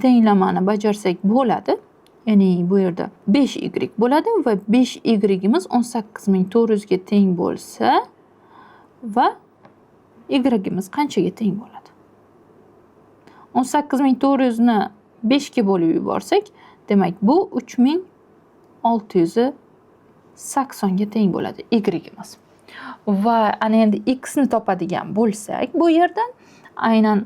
tenglamani bajarsak bo'ladi. Ya'ni bu yerda 5y bo'ladi va 5y'imiz 18400 ga teng bo'lsa va y'imiz qanchaga teng bo'ladi? 18400 ni 5 ga bo'lib yuborsak, demak bu 3680 ga teng bo'ladi y'imiz. Va ana endi x ni topadigan bo'lsak, bu yerdan aynan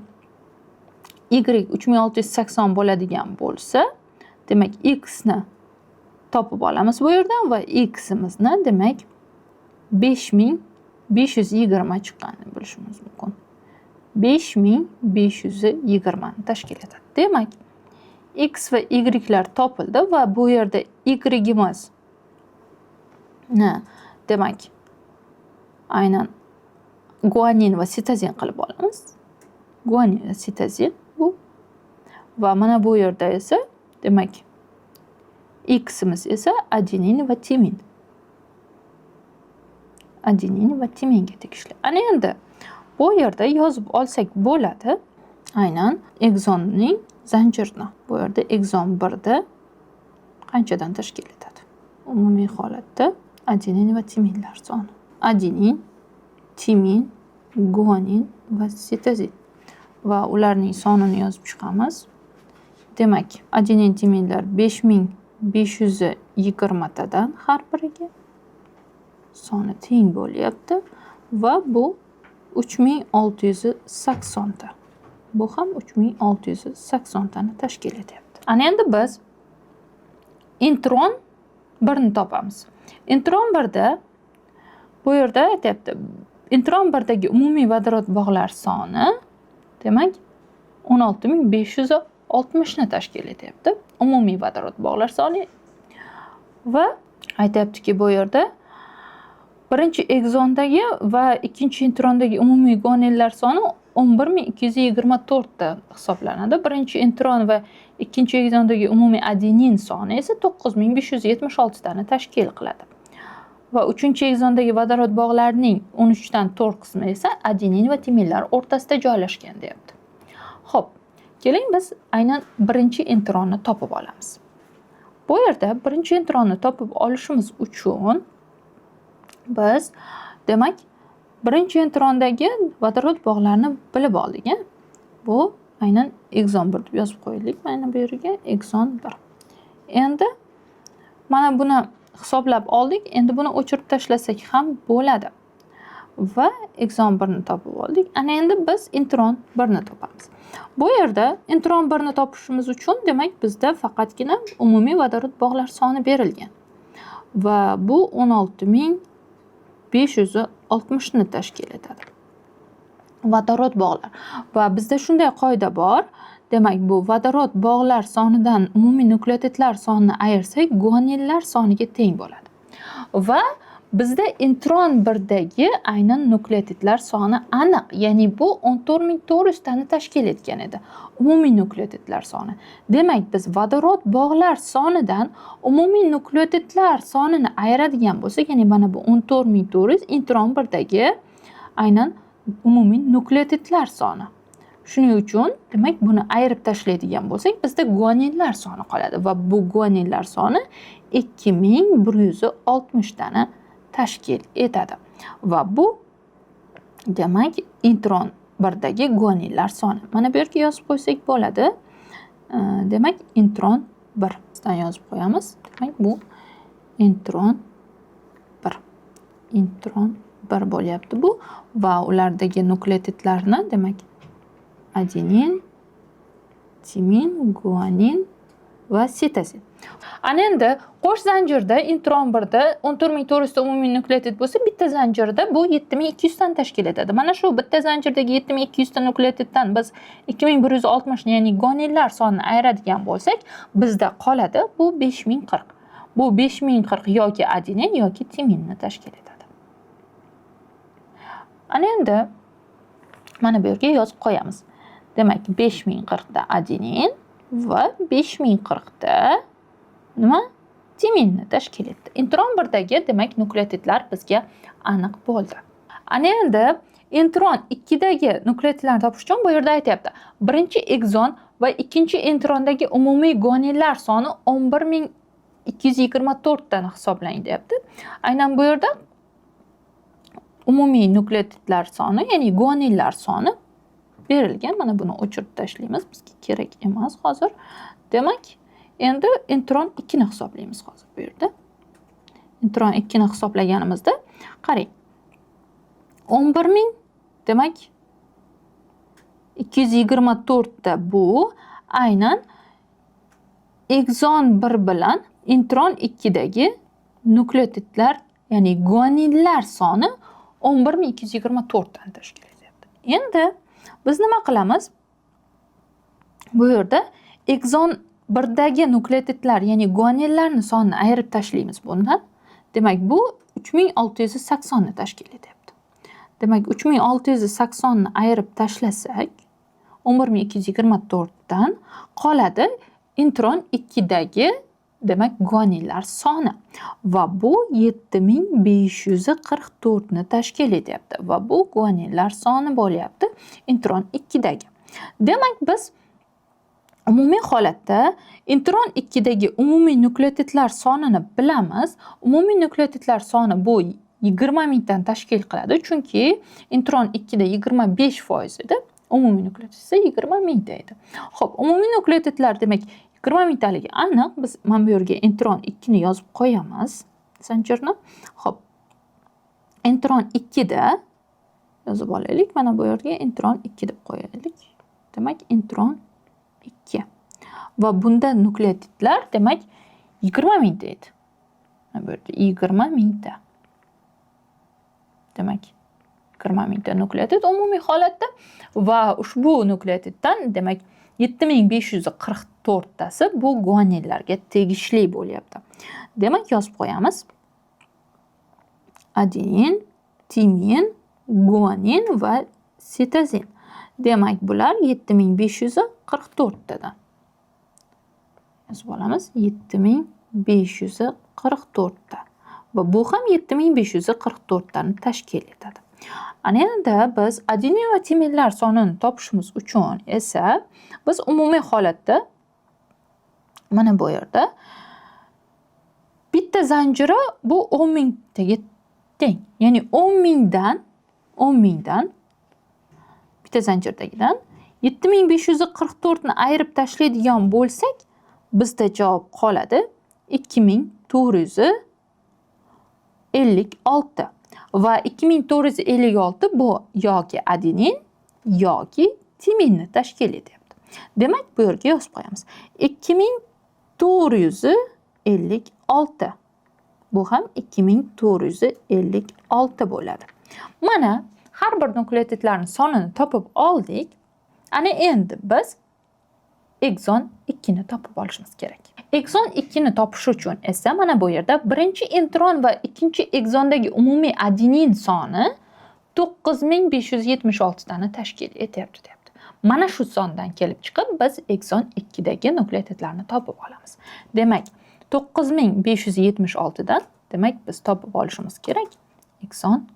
y 3680 bo'ladigan bo'lsa, demak x ni topib olamiz bu yerdan va x'imizni demak 5520 chiqqanini bilishimiz mumkin. 5520 ni tashkil etadi. Demak, x va y'lar topildi va bu yerda y'imiz demak aynan guanin va sitozin qilib olamiz. Guanin va sitozin bu va mana bu yerda esa demak x'imiz esa adenin va timin. Adenin va timinga tegishli. Ana endi bu yerda yozib olsak bo'ladi. Aynan ekzonning zanjirini. Bu yerda ekzon 1 da qanchadan tashkil etadi? Umumiy holatda adenin va timinlar soni. Adenin, timin, guanin va sitozin. Va ularning sonini yozib chiqamiz. Demak, adenin, timinlar 5520 tadan har biriga soni teng bo'lyapti va bu 3680 ta. Bu ham 3680 tani tashkil etyapti. Ana endi biz intron 1 ni topamiz. Intron 1 da bu yerda aytyapti. Intron 1 dagi umumiy vodorod bog'lar soni demak 16560 ni tashkil etyapti. Umumiy vodorod bog'lar soni va aytyaptiki bu yerda birinchi ekzondagi va ikkinchi introndagi umumiy guaninlar soni 11224 ta hisoblanadi. Birinchi intron va ikkinchi ekzondagi umumiy adenin soni esa 9576 tani tashkil qiladi. Va uchinchi ekzondagi vodorod bog'larining 13 dan 4 qismi esa adenin va timinlar o'rtasida joylashgan deyapti. Xo'p, keling biz aynan birinchi intronni topib olamiz. Bu yerda birinchi intronni topib olishimiz uchun biz demak birinchi introndagi vodorod bog'larini bilib oldik. Bu aynan ekzon 1 deb yozib qo'ydik. Mana bu yerga ekzon 1. Endi mana buni hisoblab oldik. Endi buni o'chirib tashlasak ham bo'ladi. Va ekzon 1 ni topib oldik. Ana endi biz intron 1 ni topamiz. Bu yerda intron 1 ni topishimiz uchun demak bizda faqatgina umumiy vodorod bog'lar soni berilgan. Va bu 16560 ni tashkil etadi. Vodorod bog'lar. Va bizda shunday qoida bor. Demak, bu vodorod bog'lar sonidan umumiy nukleotidlar sonini ayirsak, guaninlar soniga teng bo'ladi. Va bizda intron 1 dagi aynan nukleotidlar soni aniq, ya'ni bu 14400 tani tashkil etgan edi. Umumiy nukleotidlar soni. Demak, biz vodorod bog'lar sonidan umumiy nukleotidlar sonini ayiradigan bo'lsak, ya'ni mana bu 14400 intron 1 dagi aynan umumiy nukleotidlar soni. Shuning uchun demak buni ayirib tashlaydigan bo'lsak, bizda guaninlar soni qoladi va bu guaninlar soni 2160 tani tashkil etadi. Va bu demak intron 1 dagi guaninlar soni. Mana bu yerga yozib qo'ysak bo'ladi. Demak intron 1 dan yozib qo'yamiz. Demak bu intron 1. Intron 1 bo'lyapti bu va ulardagi nukleotidlarni demak adenin, timin, guanin va sitozin. Ana endi qo'sh zanjirda intron 1 da 14400 ta umumiy nukleotid bo'lsa, bitta zanjirda bu 7200 tani tashkil etadi. Mana shu bitta zanjirdagi 7200 ta nukleotiddan biz 2160 ya'ni guaninlar sonini ayiradigan bo'lsak, bizda qoladi bu 5040. Bu 5040 yoki adenin yoki timinni tashkil etadi. Ana endi mana bu yerga yozib qo'yamiz. Demak 5040 da adenin va 5040 da nima? Timinni tashkil etdi. Intron 1 dagi demak nukleotidlar bizga aniq bo'ldi. Ana endi intron 2 dagi nukleotidlarni topish uchun bu yerda aytyapti. Birinchi ekzon va ikkinchi introndagi umumiy guaninlar soni 11224 dan hisoblang deyapti. Aynan bu yerda umumiy nukleotidlar soni, ya'ni guaninlar soni berilgan. Mana buni o'chirib tashlaymiz. Bizga kerak emas hozir. Demak, endi intron 2 ni hisoblaymiz hozir bu yerda. Intron 2 ni hisoblaganimizda, qarang. 11000 demak 224 ta bu aynan ekzon 1 bilan intron 2 dagi nukleotidlar, ya'ni guaninlar soni 11224 dan tashkil etyapti. Endi biz nima qilamiz? Bu yerda ekzon 1 dagi nukleotidlar, ya'ni guaninlarning sonini ayirib tashlaymiz bundan. Demak, bu 3680 ni tashkil etyapti. Demak, 3680 ni ayirib tashlasak, 11224 dan qoladi intron 2 dagi demak guaninlar soni va bu 7544 ni tashkil etyapti va bu guaninlar soni bo'lyapti intron 2 dagi. Demak, biz umumiy holatda intron 2 dagi umumiy nukleotidlar sonini bilamiz. Umumiy nukleotidlar soni bu 20000 dan tashkil qiladi, chunki intron 2 da 25% edi. Umumiy nukleotid esa 20000 edi. Xo'p, umumiy nukleotidlar demak 20000 taligi aniq. Biz mana bu yerga intron 2 ni yozib qo'yamiz zanjirni. Xo'p. Intron 2 da yozib olaylik. Mana bu yerga intron 2 deb qo'yaylik. Demak, intron 2. Va bunda nukleotidlar demak 20000 ta edi. Mana bu yerda 20000 ta. Demak, 20000 ta nukleotid umumiy holatda va ushbu nukleotiddan demak 7544 tasi bu guaninlarga tegishli bo'lyapti. Demak, yozib qo'yamiz. Adenin, timin, guanin va sitozin. Demak, bular 7544 tadan. Yozib olamiz. 7544 ta. Va bu ham 7544 tani tashkil etadi. Ana endi biz adenin va timinlar sonini topishimiz uchun esa biz umumiy holatda mana bu yerda bitta zanjiri bu 10000 taga teng. Ya'ni 10000 dan bitta zanjirdagidan 7544 ni ayirib tashlaydigan bo'lsak, bizda javob qoladi 2456. Va 2456 bu yoki adenin yoki timinni tashkil etyapti. Demak, bu yerga yozib qo'yamiz. 2456. Bu ham 2456 bo'ladi. Mana har bir nukleotidlarning sonini topib oldik. Ana endi biz ekzon 2 ni topib olishimiz kerak. Ekzon 2 ni topish uchun esa mana bu yerda birinchi intron va ikkinchi ekzondagi umumiy adenin soni 9576 tani tashkil etyapti deyapti. Mana shu sondan kelib chiqib biz ekzon 2 dagi nukleotidlarni topib olamiz. Demak, 9576 dan demak biz topib olishimiz kerak ekzon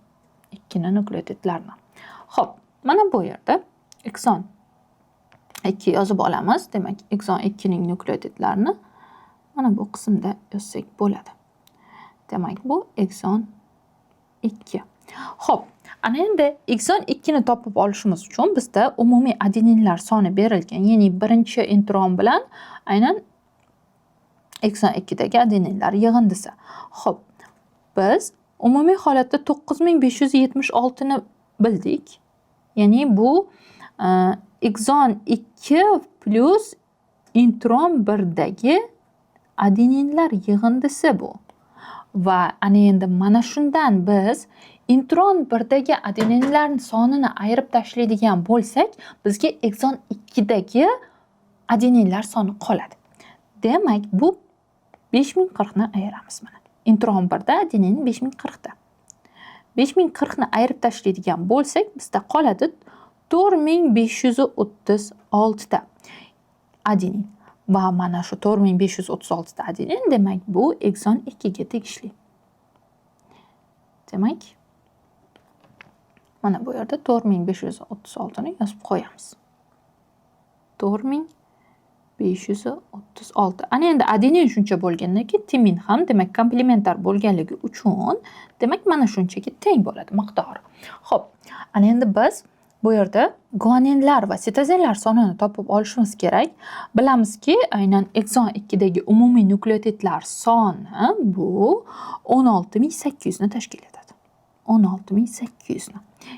2 ni nukleotidlarni. Xo'p, mana bu yerda ekzon 2 yozib olamiz. Demak, ekzon 2 ning nukleotidlarini mana bu qismda yozsak bo'ladi. Demak, bu ekzon 2. Xo'p, ana endi ekzon 2 ni topib olishimiz uchun bizda umumiy adeninlar soni berilgan. Ya'ni birinchi intron bilan aynan ekzon 2 dagi adeninlar yig'indisi. Xo'p, biz umumiy holatda 9576 ni bildik. Ya'ni bu ekzon 2 plus intron 1 dagi adeninlar yig'indisi bu. Va ana endi mana shundan biz intron 1 dagi adeninlarning sonini ayirib tashlaydigan bo'lsak, bizga ekzon 2 dagi adeninlar soni qoladi. Demak, bu 5040 ni ayiramiz mana. Intron 1 da adenin 5040 ta. 5040 ni ayirib tashlaydigan bo'lsak, bizda qoladi 4536 ta adenin. Va mana shu 4536 ta adenin demak bu ekzon 2 ga tegishli. Demak, mana bu yerda 4536 ni yozib qo'yamiz. 4536 536. Ana endi adenin shuncha bo'lgandan keyin timin ham demak komplementar bo'lganligi uchun demak mana shunchaga teng bo'ladi miqdori. Xo'p, ana endi biz bu yerda guaninlar va sitozinlar sonini topib olishimiz kerak. Bilamizki, aynan ekson 2 dagi umumiy nukleotidlar soni bu 16800 ni tashkil etadi. 16800 ni.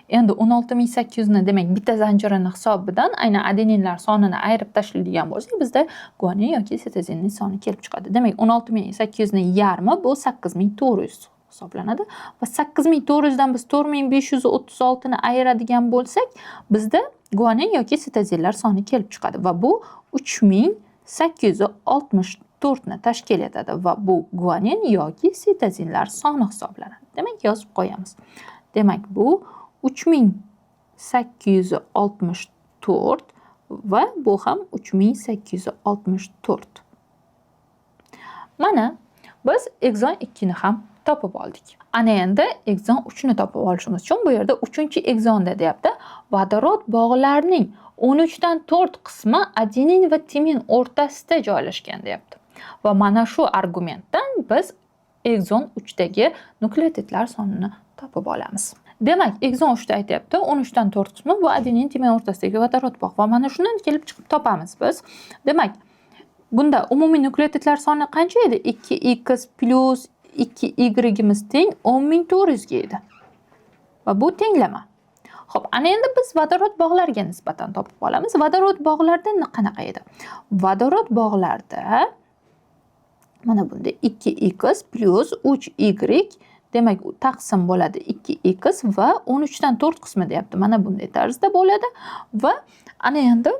Endi 16800 ni demak bitta zanjirini hisobidan aynan adeninlar sonini ayirib tashlaydigan bo'lsak, bizda guanin yoki sitozinning soni kelib chiqadi. Demak, 16800 ning yarmi bu 8400 hisoblanadi va 8400 dan biz 4536 ni ayiradigan bo'lsak, bizda guanin yoki sitozinlar soni kelib chiqadi va bu 3864 ni tashkil etadi va bu guanin yoki sitozinlar soni hisoblanadi. Demak, yozib qo'yamiz. Demak, bu 3864 va bu ham 3864. Mana biz ekson 2 ni ham topib oldik. Ana endi ekson 3 ni topib olishimiz uchun bu yerda 3-ekzonda deyapti. Vodorod bog'larining 13 dan 4 qismi adenin va timin o'rtasida joylashgan deyapti. Va mana shu argumentdan biz ekson 3 dagi nukleotidlar sonini topib olamiz. Demak, ekson 3 da aytyapti, 13 dan 4 qismi bu adenin timin o'rtasidagi vodorod bog' va mana shuni kelib chiqib topamiz biz. Demak, bunda umumiy nukleotidlar soni qancha edi? 2x plus 2y teng 10400 ga edi. Va bu tenglama. Xo'p, ana endi biz vodorod bog'lariga nisbatan topib olamiz. Vodorod bog'larda qanaqa edi? Vodorod bog'larda mana bunda 2x plus 3y demak taqsim bo'ladi 2x va 13 dan 4 qismi deyapti. Mana bunday tarzda bo'ladi va ana endi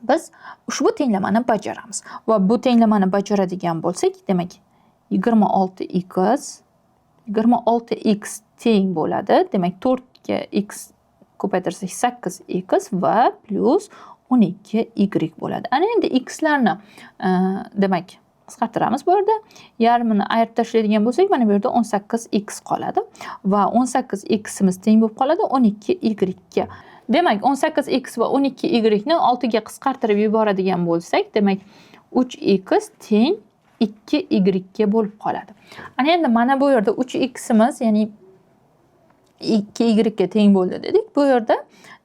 biz ushbu tenglamani bajaramiz. Va bu tenglamani bajaradigan bo'lsak, demak 26x teng bo'ladi. Demak 4 ga x ko'paytirsak 8x va plus 12y bo'ladi. Ana endi x larni demak qisqartiramiz bu yerda. Yarmini ayirib tashlaydigan bo'lsak, mana bu yerda 18x qoladi va 18x imiz teng bo'lib qoladi 12y ga. Demak, 18x va 12y ni 6 ga qisqartirib yuboradigan bo'lsak, demak 3x teng 2y ga bo'lib qoladi. Ana endi mana bu yerda 3x imiz, ya'ni 2y ga teng bo'ldi dedik. Bu yerda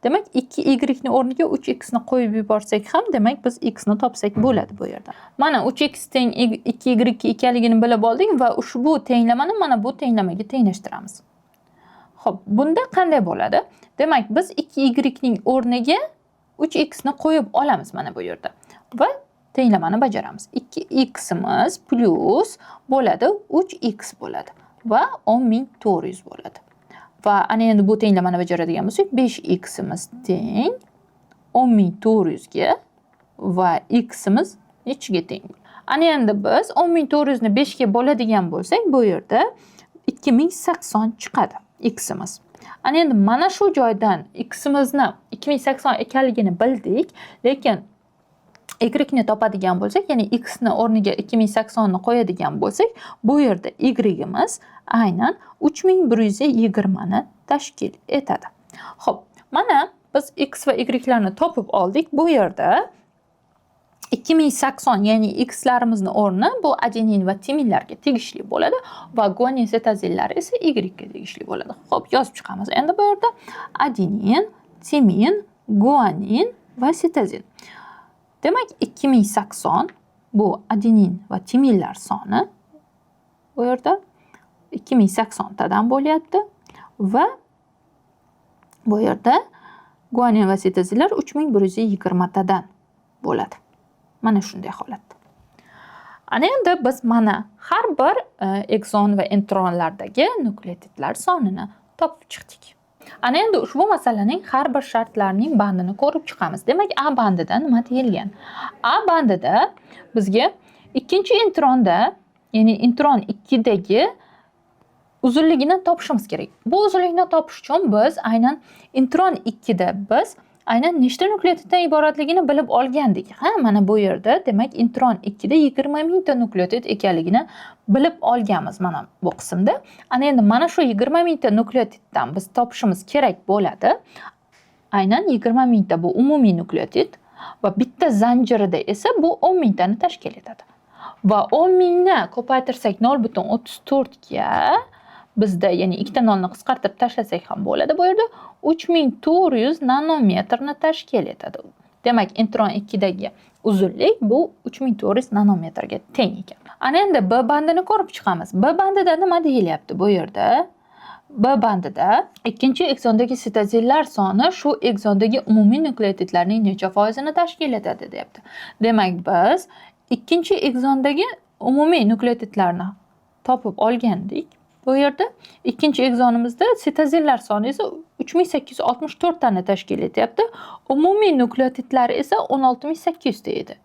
demak 2y ni o'rniga 3x ni qo'yib yuborsak ham, demak biz x ni topsak bo'ladi bu yerda. Mana 3x teng 2y ekanligini bilib oldik va ushbu tenglamani mana bu tenglamaga tenglashtiramiz. Xo'p, bunda qanday bo'ladi? Demak, biz 2y ning o'rniga 3x ni qo'yib olamiz mana bu yerda. Va tenglamani bajaramiz. 2x imiz plus bo'ladi 3x bo'ladi va 10400 bo'ladi. Va ana endi bu tenglamani bajaradigan bo'lsak, 5x imiz teng 10400 ga va x imiz nechiga teng? Ana endi biz 10400 ni 5 ga bo'ladigan bo'lsak, bu yerda 2080 chiqadi x imiz. Ana endi mana shu joydan x imizni 2080 ekanligini bildik, lekin y ni topadigan bo'lsak, ya'ni x ni o'rniga 2080 ni qo'yadigan bo'lsak, bu yerda y imiz aynan 3120 ni tashkil etadi. Xo'p, mana biz x va y larni topib oldik. Bu yerda 2080 ya'ni x larimizni o'rni bu adenin va timinlarga tegishli bo'ladi va guanin sitozinlari esa y ga tegishli bo'ladi. Xo'p, yozib chiqamiz. Endi bu yerda adenin, timin, guanin va sitozin. Demak, 2080 bu adenin va timinlar soni bu yerda 2080 tadan bo'lyapti va bu yerda guanin va sitozinlar 3120 tadan bo'ladi. Mana shunday holatda. Ana endi biz mana har bir ekson va intronlardagi nukleotidlar sonini topib chiqdik. Ana endi ushbu masalaning har bir shartlarining bandini ko'rib chiqamiz. Demak, A bandida nima deyilgan? A bandida bizga ikkinchi intronda, ya'ni intron 2 dagi uzunligini topishimiz kerak. Bu uzunlikni topish uchun biz aynan intron 2 da biz aynan nechta nukleotiddan iboratligini bilib olgandik. Mana bu yerda demak intron 2 da 20 mingta nukleotid ekanligini bilib olganmiz mana bu qismda. Ana endi mana shu 20 mingta nukleotiddan biz topishimiz kerak bo'ladi. Aynan 20 mingta bu umumiy nukleotid Va bitta zanjirida esa bu 10 mingtani tashkil etadi. Va 10 mingni ko'paytirsak 0,34 ga bizda, ya'ni ikkita nolni qisqartirib tashlasak ham bo'ladi. Bu yerda 3400 nanometrni tashkil etadi. Demak, intron 2dagi uzunlik bu 3400 nanometrga teng ekan. Ana endi B bandini ko'rib chiqamiz. B bandida nima deyilyapti bu yerda? B bandida ikkinchi eksondagi sitozillar soni shu eksondagi umumiy nukleotidlarning necha foizini tashkil etadi deyapti. Demak, biz ikkinchi eksondagi umumiy nukleotidlarni topib olgandik. Bu yerda ikkinchi eksonimizda sitozillar soni esa 3864 tani tashkil etyapti. Umumiy nukleotidlar esa 16800 ta edi.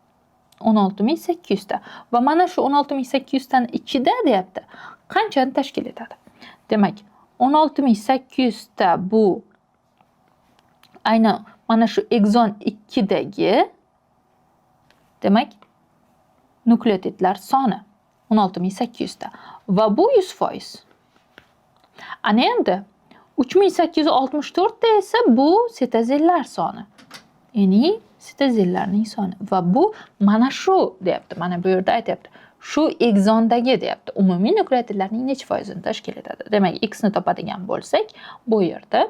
16800 ta. Va mana shu 16800 tani ichida deyapti. Qanchani tashkil etadi? Demak, 16800 ta bu aynan mana shu ekson 2dagi demak nukleotidlar soni 16800 ta va bu 100%. Ana endi 3864 ta esa bu sitozillar soni. Ya'ni sitozillarning soni va bu mana shu deyapti. Mana bu yerda aytyapti. Shu eksondagi deyapti. Umumiy nukleotidlarning necha foizini tashkil etadi? Demak, x ni topadigan bo'lsak, bu yerda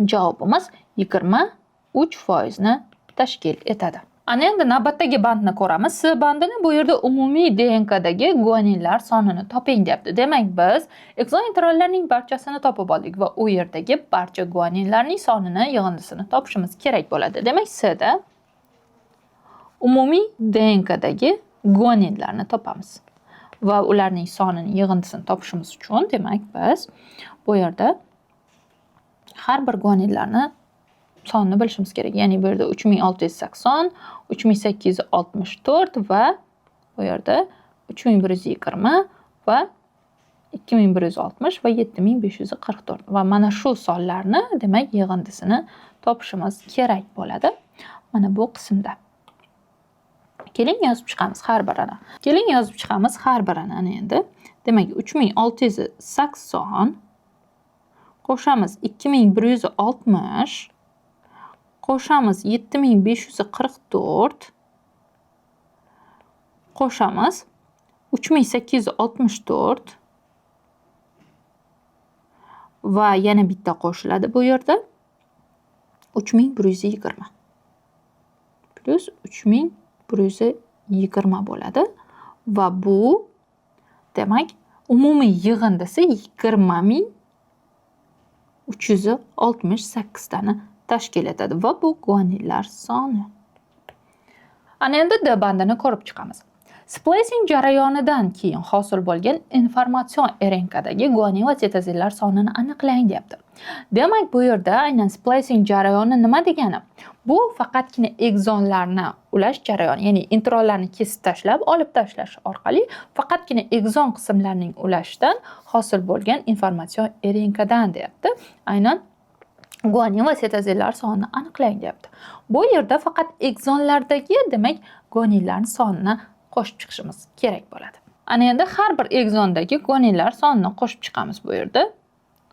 javobimiz 23% ni tashkil etadi. Ana endi navbatdagi bandni ko'ramiz. S bandini bu yerda umumiy DNKdagi guaninlar sonini toping deyapti. Demak, biz ekson introllarning barchasini topib oldik va u yerdagi barcha guaninlarning sonini, yig'indisini topishimiz kerak bo'ladi. Demak, S da umumiy DNKdagi guaninlarni topamiz. Va ularning sonini, yig'indisini topishimiz uchun, demak, biz bu yerda har bir guaninlarni sonini bilishimiz kerak. Ya'ni bu yerda 3680, 3864 va bu yerda 3120 va 2160 va 7544 va mana shu sonlarni, demak, yig'indisini topishimiz kerak bo'ladi. Mana bu qismda. Keling yozib chiqamiz har birini. Ana endi. Demak, 3680 qo'shamiz 2160 qo'shamiz 7544 qo'shamiz 3864 va yana bitta qo'shiladi bu yerda 3120 plus 3120 bo'ladi va bu demak umumiy yig'indisi 20368 tani tashkil etadi va bu guaninlar soni. Ana endi D bandini ko'rib chiqamiz. Splicing jarayonidan keyin hosil bo'lgan informatsion RNKdagi guanin va sitozillar sonini aniqlang deyapti. Demak, bu yerda aynan splicing jarayoni nima degani? Bu faqatgina eksonlarni ulash jarayoni, ya'ni intronlarni kesib tashlab, olib tashlash orqali faqatgina ekson qismlarining ulashdan hosil bo'lgan informatsion RNKdan deyapti. Aynan guanin va sitozillar sonini aniqlang deyapti. Bu yerda faqat eksonlardagi, demak, guaninlarning sonini qo'shib chiqishimiz kerak bo'ladi. Ana endi har bir eksondagi guaninlar sonini qo'shib chiqamiz bu yerda.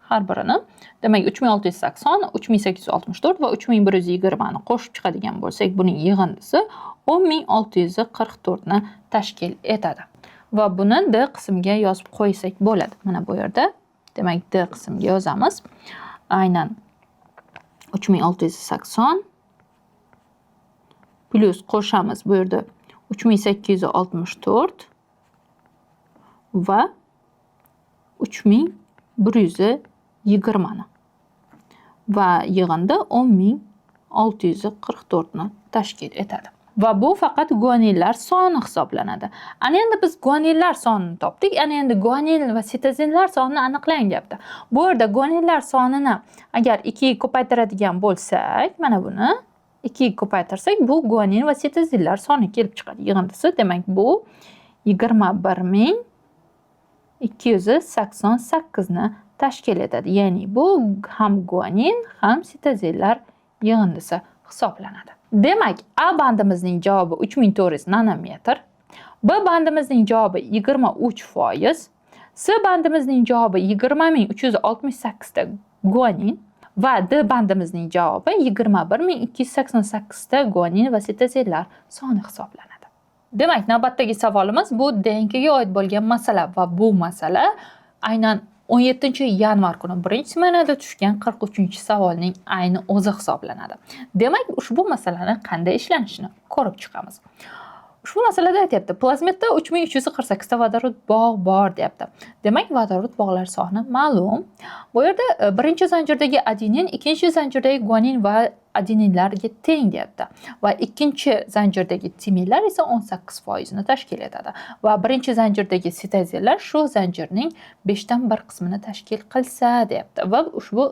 Har birini. Demak, 3680, 3864 va 3120 ni qo'shib chiqadigan bo'lsak, buning yig'indisi 10644 ni tashkil etadi. Va buni D qismiga yozib qo'ysak bo'ladi. Mana bu yerda, demak, D qismiga yozamiz. Aynan 3680 plus qo'shamiz bu yerda 3864 va 3120 ni va yig'indi 10644 ni tashkil etadi. Va bu faqat guaninlar soni hisoblanadi. Ana endi biz guaninlar sonini topdik. Ana endi guanin va sitozinlar sonini aniqlang deyapti. Bu yerda guaninlar sonini agar 2 ga ko'paytiradigan bo'lsak, mana buni 2 ga ko'paytirsak, bu guanin va sitozinlar soni kelib chiqadi. Yig'indisi, demak, bu 21288 ni tashkil etadi. Ya'ni bu ham guanin, ham sitozinlar yig'indisi hisoblanadi. Demak, A bandimizning javobi 3400 nanometr, B bandimizning javobi 23%, C bandimizning javobi 20368 ta guanin Va D bandimizning javobi 21288 ta guanin va sitozillar soni hisoblanadi. Demak, navbatdagi savolimiz bu DNKga oid bo'lgan masala va bu masala aynan 17-yanvar kuni birinchi smenada tushgan 43-savolning ayni o'zi hisoblanadi. Demak, ushbu masalani qanday ishlanishini ko'rib chiqamiz. Ushbu masalada aytyapti, plazmitda 3348 ta vodorod bog' bor deyapti. Demak, vodorod bog'lar soni ma'lum. Bu yerda birinchi zanjirdagi adenin, ikkinchi zanjirdagi guanin va adeninlarga teng deyapti. Va ikkinchi zanjirdagi timinlar esa 18% ni tashkil etadi. Va birinchi zanjirdagi sitozillar shu zanjirning 5dan 1 qismini tashkil qilsa deyapti. Va ushbu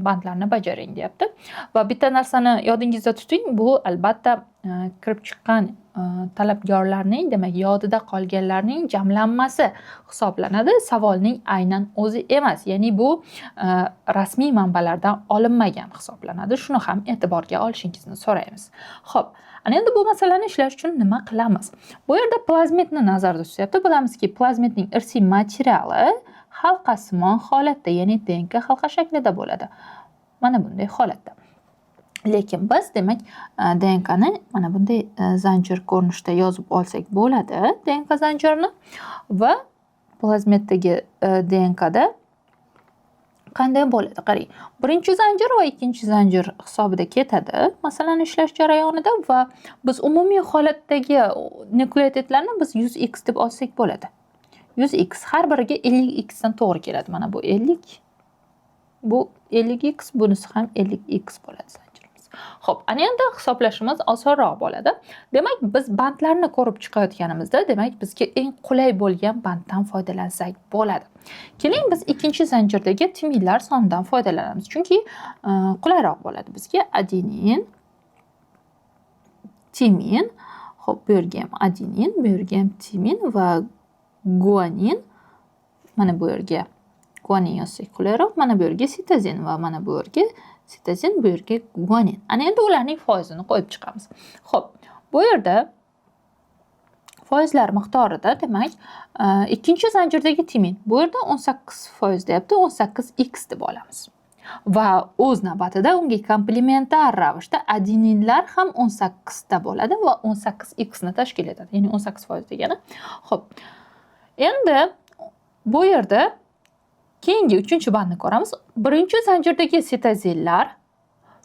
bandlarni bajaring deyapti. Va bitta narsani yodingizda tuting, bu albatta kirib chiqqan talabgorlarning, demak, yodida qolganlarning jamlanmasi hisoblanadi. Savolning aynan o'zi emas. Ya'ni bu rasmiy manbalardan olinmagan hisoblanadi. Shuni ham e'tiborga olishingizni so'raymiz. Xo'p, ana endi bu masalani ishlash uchun nima qilamiz? Bu yerda plazmitni nazarda tutyapti. Bilamizki, plazmitning irsiy materiali halqasimon holatda, ya'ni DNK halqa shaklida bo'ladi. Mana bunday holatda. Lekin biz demak DNKni mana bunday zanjir ko'rinishida yozib olsak bo'ladi, DNK zanjirini. Va plazmitdagi DNKda qanday bo'ladi? Qarang, birinchi zanjir va ikkinchi zanjir hisobida ketadi masalani ishlash jarayonida va biz umumiy holatdagi nukleotidlarni biz 100x deb olsak bo'ladi. 100x har biriga 50x dan to'g'ri keladi. Mana bu 50, bu 50x, bunisi ham 50x bo'ladi. Xo'p, ana endi hisoblashimiz osonroq bo'ladi. Demak, biz bandlarni ko'rib chiqayotganimizda, demak, bizga eng qulay bo'lgan banddan foydalansak bo'ladi. Keling, biz ikkinchi zanjirdagi timinlar sonidan foydalanamiz. Chunki qulayroq bo'ladi bizga. Adenin, timin, xo'p, bu yerga ham adenin, bu yerga ham timin va guanin. Mana bu yerga guanin yozsak qulayroq, mana bu yerga sitozin va mana bu yerga sitozin, bu yerga guanin. Ana endi ularning foizini qo'yib chiqamiz. Xo'p, bu yerda foizlar miqdorida demak, ikkinchi zanjirdagi timin bu yerda 18% deyapti, 18x deb olamiz. Va o'z navbatida unga komplementar ravishda adeninlar ham 18 ta bo'ladi va 18x ni tashkil etadi. Ya'ni 18% degani. Xo'p. Endi bu yerda keyingi 3-bandni ko'ramiz. Birinchi zanjirdagi sitozillar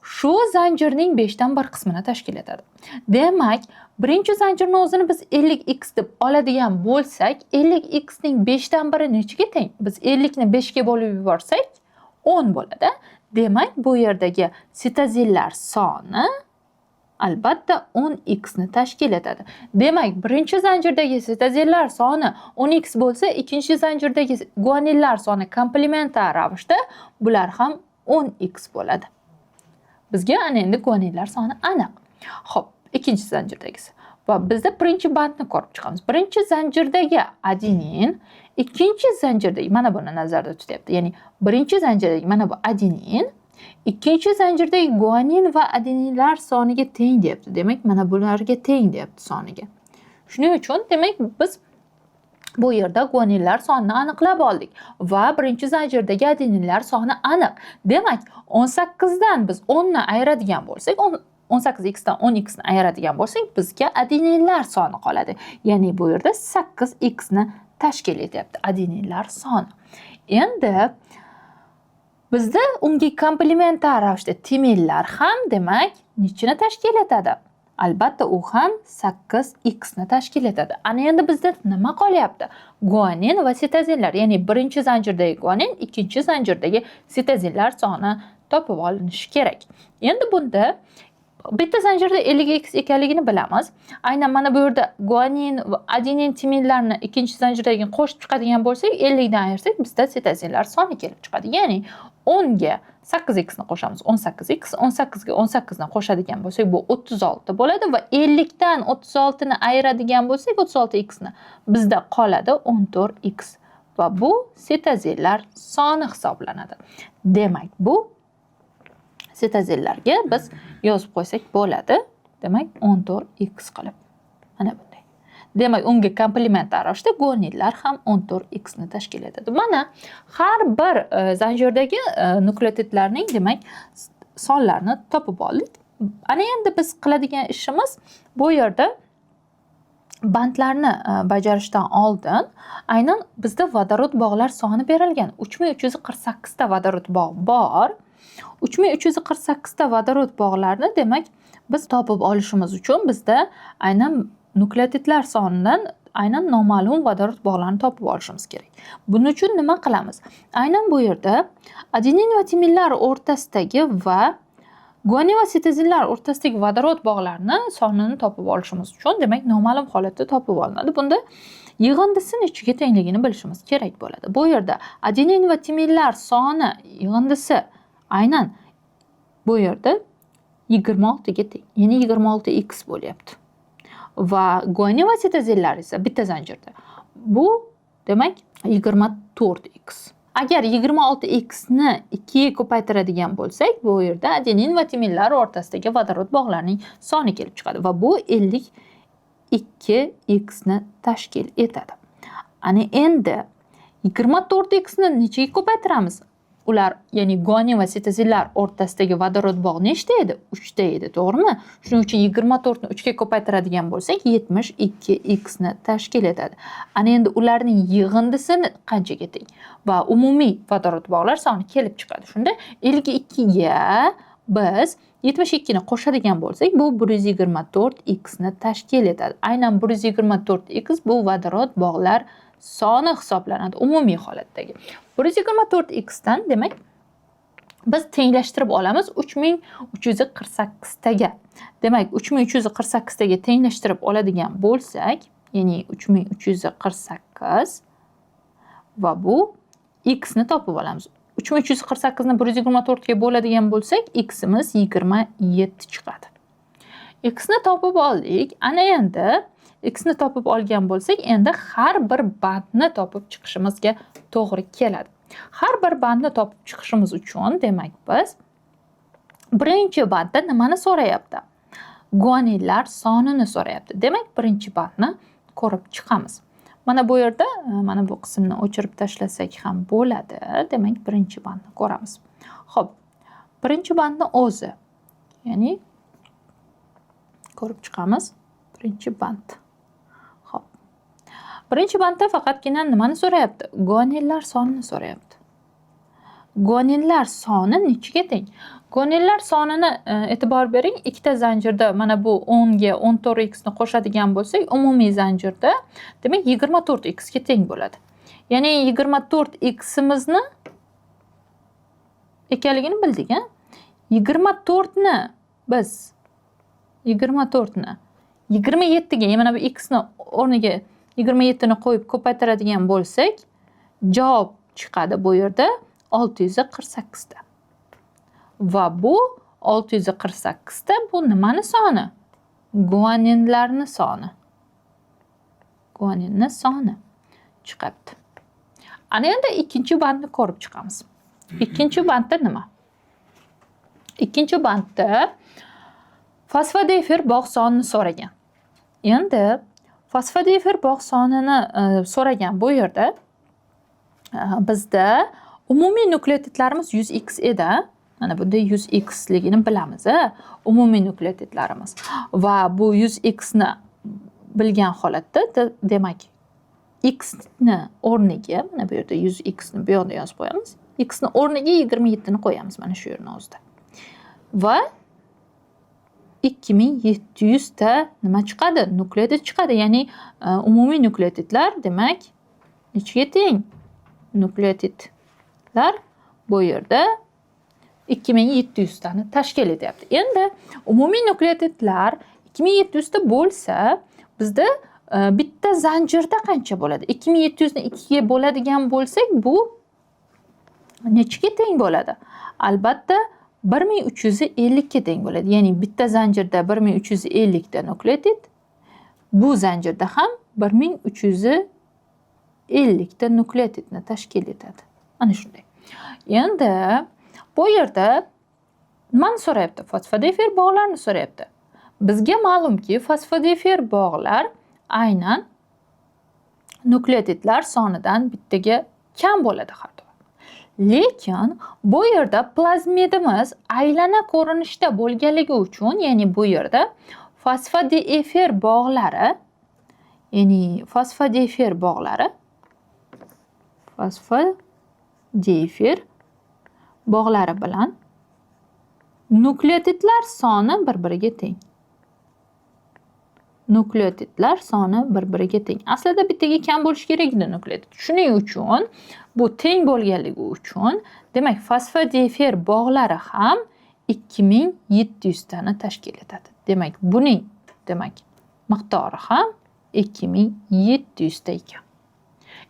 shu zanjirning 5dan 1 qismini tashkil etadi. Demak, birinchi zanjirni o'zini biz 50x deb oladigan bo'lsak, 50x ning 5dan 1 nechiga teng? Biz 50 ni 5 ga bo'lib yuborsak, 10 bo'ladi. Demak, bu yerdagi sitozillar soni albatta 10x ni tashkil etadi. Demak, birinchi zanjirdagi sitozillar soni 10x bo'lsa, ikkinchi zanjirdagi guaninlar soni komplementar ravishda bular ham 10x bo'ladi. Bizga ana endi guaninlar soni aniq. Xo'p, ikkinchi zanjirdagisi. Va bizda birinchi bandni ko'rib chiqamiz. Birinchi zanjirdagi adenin, ikkinchi zanjirdagi mana buni nazarda tutyapti. Ya'ni birinchi zanjirdagi mana bu adenin, ikkinchi zanjirdagi guanin va adeninlar soniga teng deyapti. Demak, mana bularga teng deyapti soniga. Shuning uchun demak biz bu yerda guaninlar sonini aniqlab oldik va birinchi zanjirdagi adeninlar soni aniq. Demak, 18 dan biz 10 ni ayiradigan bo'lsak, 18x dan 10x ni ayiradigan bo'lsak, bizga adeninlar soni qoladi. Ya'ni bu yerda 8x ni tashkil etyapti adeninlar soni. Endi bizda unga komplementar ravishda timinlar ham demak nechini tashkil etadi? Albatta u ham 8x ni tashkil etadi. Ana endi bizda nima qolyapti? Guanin va sitozinlar, ya'ni birinchi zanjirdagi guanin, ikkinchi zanjirdagi sitozinlar soni topib olinishi kerak. Endi bunda bitta zanjirda 50x ekanligini bilamiz. Aynan mana bu yerda guanin va adenin timinlarni ikkinchi zanjirdagi qo'shib chiqadigan bo'lsak, 50 dan ayirsak, bizda sitozinlar soni kelib chiqadi. Ya'ni 10 ga 8x ni qo'shamiz, 18x, 18 ga 18 ni qo'shadigan bo'lsak, bu 36 bo'ladi va 50 dan 36 ni ayiradigan bo'lsak, 36x ni bizda qoladi 14x va bu sitozinlar soni hisoblanadi. Demak, bu sitozinlarga biz yozib qo'ysak bo'ladi. Demak, 14x qilib. Mana bunday. Demak, unga komplementar ravishda guaninlar ham 14x ni tashkil etadi. Mana har bir zanjirdagi nukleotidlarning demak sonlarini topib oldik. Ana endi biz qiladigan ishimiz bu yerda bandlarni bajarishdan oldin aynan bizda vodorod bog'lar soni berilgan. 3348 ta vodorod bog' bor. 3348 ta vodorod bog'larni demak biz topib olishimiz uchun bizda aynan nukleotidlar sonidan aynan noma'lum vodorod bog'larini topib olishimiz kerak. Buning uchun nima qilamiz? Aynan bu yerda adenin va timinlar o'rtasidagi va guanin va sitozinlar o'rtasidagi vodorod bog'larini sonini topib olishimiz uchun demak noma'lum holatda topib olinadi. Bunda yig'indisi nechiga tengligini bilishimiz kerak bo'ladi. Bu yerda adenin va timinlar soni yig'indisi aynan bu yerda 26 ga teng, ya'ni 26x bo'lyapti. Va guanin va sitozinlar esa bitta zanjirda. Bu demak 24x. Agar 26x ni 2 ga ko'paytiradigan bo'lsak, bu yerda adenin va timinlar o'rtasidagi vodorod bog'larining soni kelib chiqadi va bu 52x ni tashkil etadi. Ana endi 24x ni nechaga ko'paytiramiz? Ular, ya'ni guanin va sitozinlar o'rtasidagi vodorod bog' nechta edi? 3 ta edi, to'g'rimi? Shuning uchun 24 ni 3 ga ko'paytiradigan bo'lsak, 72x ni tashkil etadi. Ana endi ularning yig'indisi qanchaga teng? Va umumiy vodorod bog'lar soni kelib chiqadi. Shunda 52 ga biz 72 ni qo'shadigan bo'lsak, bu 124x ni tashkil etadi. Aynan 124x bu vodorod bog'lar soni hisoblanadi umumiy holatdagi. 124x dan demak biz tenglashtirib olamiz 3348 taga. Demak 3348 taga tenglashtirib oladigan bo'lsak, ya'ni 3348 va bu x ni topib olamiz. 3348 ni 124 ga bo'ladigan bo'lsak, x imiz 27 chiqadi. X ni topib oldik. Ana endi x ni topib olgan bo'lsak, endi har bir bandni topib chiqishimizga to'g'ri keladi. Har bir bandni topib chiqishimiz uchun demak biz birinchi bandda nimani so'rayapti? Guaninlar sonini so'rayapti. Demak, birinchi bandni ko'rib chiqamiz. Mana bu yerda mana bu qismni o'chirib tashlasak ham bo'ladi. Demak, birinchi bandni ko'ramiz. Xo'p, birinchi bandni o'zi, ya'ni ko'rib chiqamiz. Birinchi band. Xo'p. Birinchi bandda faqatgina nimani so'rayapti? Guaninlar sonini so'rayapti. Guaninlar soni nechiga teng? Guaninlar sonini e'tibor bering, ikkita zanjirda mana bu 10 ga 14x ni qo'shadigan bo'lsak, umumiy zanjirda demak 24x ga teng bo'ladi. Ya'ni 24x imizni ekanligini bildik, ha? 24 ni biz 27 ga, mana bu x ni o'rniga 27 ni qo'yib ko'paytiradigan bo'lsak, javob chiqadi bu yerda 648 ta. Va bu 648 ta bu nimani soni? Guaninlarni soni. Guaninni soni chiqadi. Ana endi ikkinchi bandni ko'rib chiqamiz. Ikkinchi bandda nima? Ikkinchi bandda fosfodiefer bog' sonini so'ragan. Endi fosfodiefer bog' sonini so'ragan bu yerda bizda umumiy nukleotidlarimiz 100x edi. Mana bunda 100x ligini bilamiz, umumiy nukleotidlarimiz. Va bu 100x ni bilgan holatda demak x ni o'rniga, mana bu yerda 100x ni bu yoqda yozib qo'yamiz. X ni o'rniga 27 ni qo'yamiz mana shu yerning o'zida. Va 2700 ta nima chiqadi? Nukleotid chiqadi. Ya'ni umumiy nukleotidlar demak nechiga teng? Nukleotidlar bu yerda 2700 tani tashkil etyapti. Endi umumiy nukleotidlar 2700 ta bo'lsa, bizda bitta zanjirda qancha bo'ladi? 2700 ni 2 ga bo'ladigan bo'lsak, bu nechiga teng bo'ladi? Albatta 1350 ga teng bo'ladi. Ya'ni bitta zanjirda 1350 ta nukleotid, bu zanjirda ham 1350 ta nukleotidni tashkil etadi. Ana shunday. Endi bu yerda nimani so'rayapti? Fosfodiefer bog'larni so'rayapti. Bizga ma'lumki, fosfodiefer bog'lar aynan nukleotidlar sonidan bittaga kam bo'ladi har doim. Lekin bu yerda plazmidimiz aylana ko'rinishda bo'lganligi uchun, ya'ni bu yerda fosfodiefer bog'lari, bilan nukleotidlar soni bir-biriga teng. Aslida bittaga kam bo'lishi kerak edi nukleotid. Shuning uchun bu teng bo'lganligi uchun, demak, fosfodiefer bog'lari ham 2700 tani tashkil etadi. Demak, buning miqdori ham 2700 ta ekan.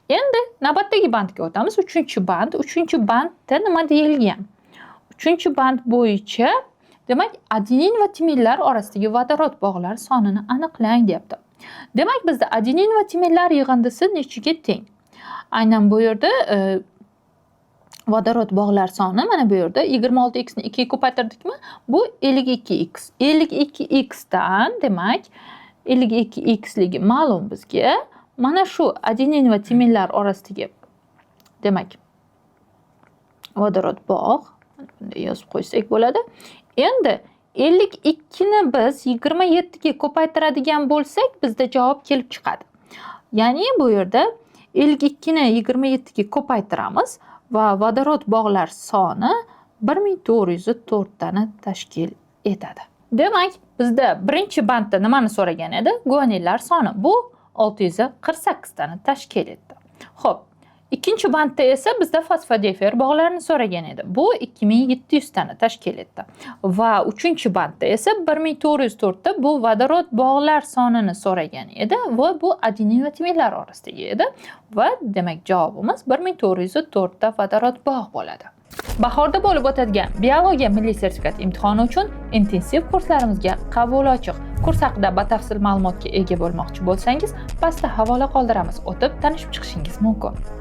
Endi navbatdagi bandga o'tamiz. 3-band. 3-bandda nima deyilgan? 3-band bo'yicha, demak, adenin va timinlar orasidagi vodorod bog'lar sonini aniqlang deyapti. Demak, bizda adenin va timinlar yig'indisi nechaga teng? Aynan bu yerda vodorod bog'lar soni mana bu yerda 26x ni 2 ga ko'paytirdikmi? Bu 52x. 52x dan, demak, 52x ligi ma'lum bizga. Mana shu adenin va timinlar orasidagi, demak, vodorod bog', bunday yozib qo'ysak bo'ladi. Endi 52 ni biz 27 ga ko'paytiradigan bo'lsak, bizda javob kelib chiqadi. Ya'ni bu yerda 52 ni 27 ga ko'paytiramiz va vodorod bog'lar soni 1404 tani tashkil etadi. Demak, bizda birinchi bandda nimani so'ragan edi? Guanillar soni. Bu 648 tani tashkil etdi. Xo'p, ikkinchi bandda esa bizda fosfodiefer bog'larini so'ragan edi. Bu 2700 tani tashkil etdi. Va 3-bandda esa 1404 ta bu vodorod bog'lar sonini so'ragan edi va bu adenin va timinlar orasidagi edi. Va demak, javobimiz 1404 ta vodorod bog' bo'ladi. Bahorda bo'lib o'tadigan biologiya milliy sertifikat imtihoni uchun intensiv kurslarimizga qabul ochiq. Kurs haqida batafsil ma'lumotga ega bo'lmoqchi bo'lsangiz, pastda havola qoldiramiz. O'tib tanishib chiqishingiz mumkin.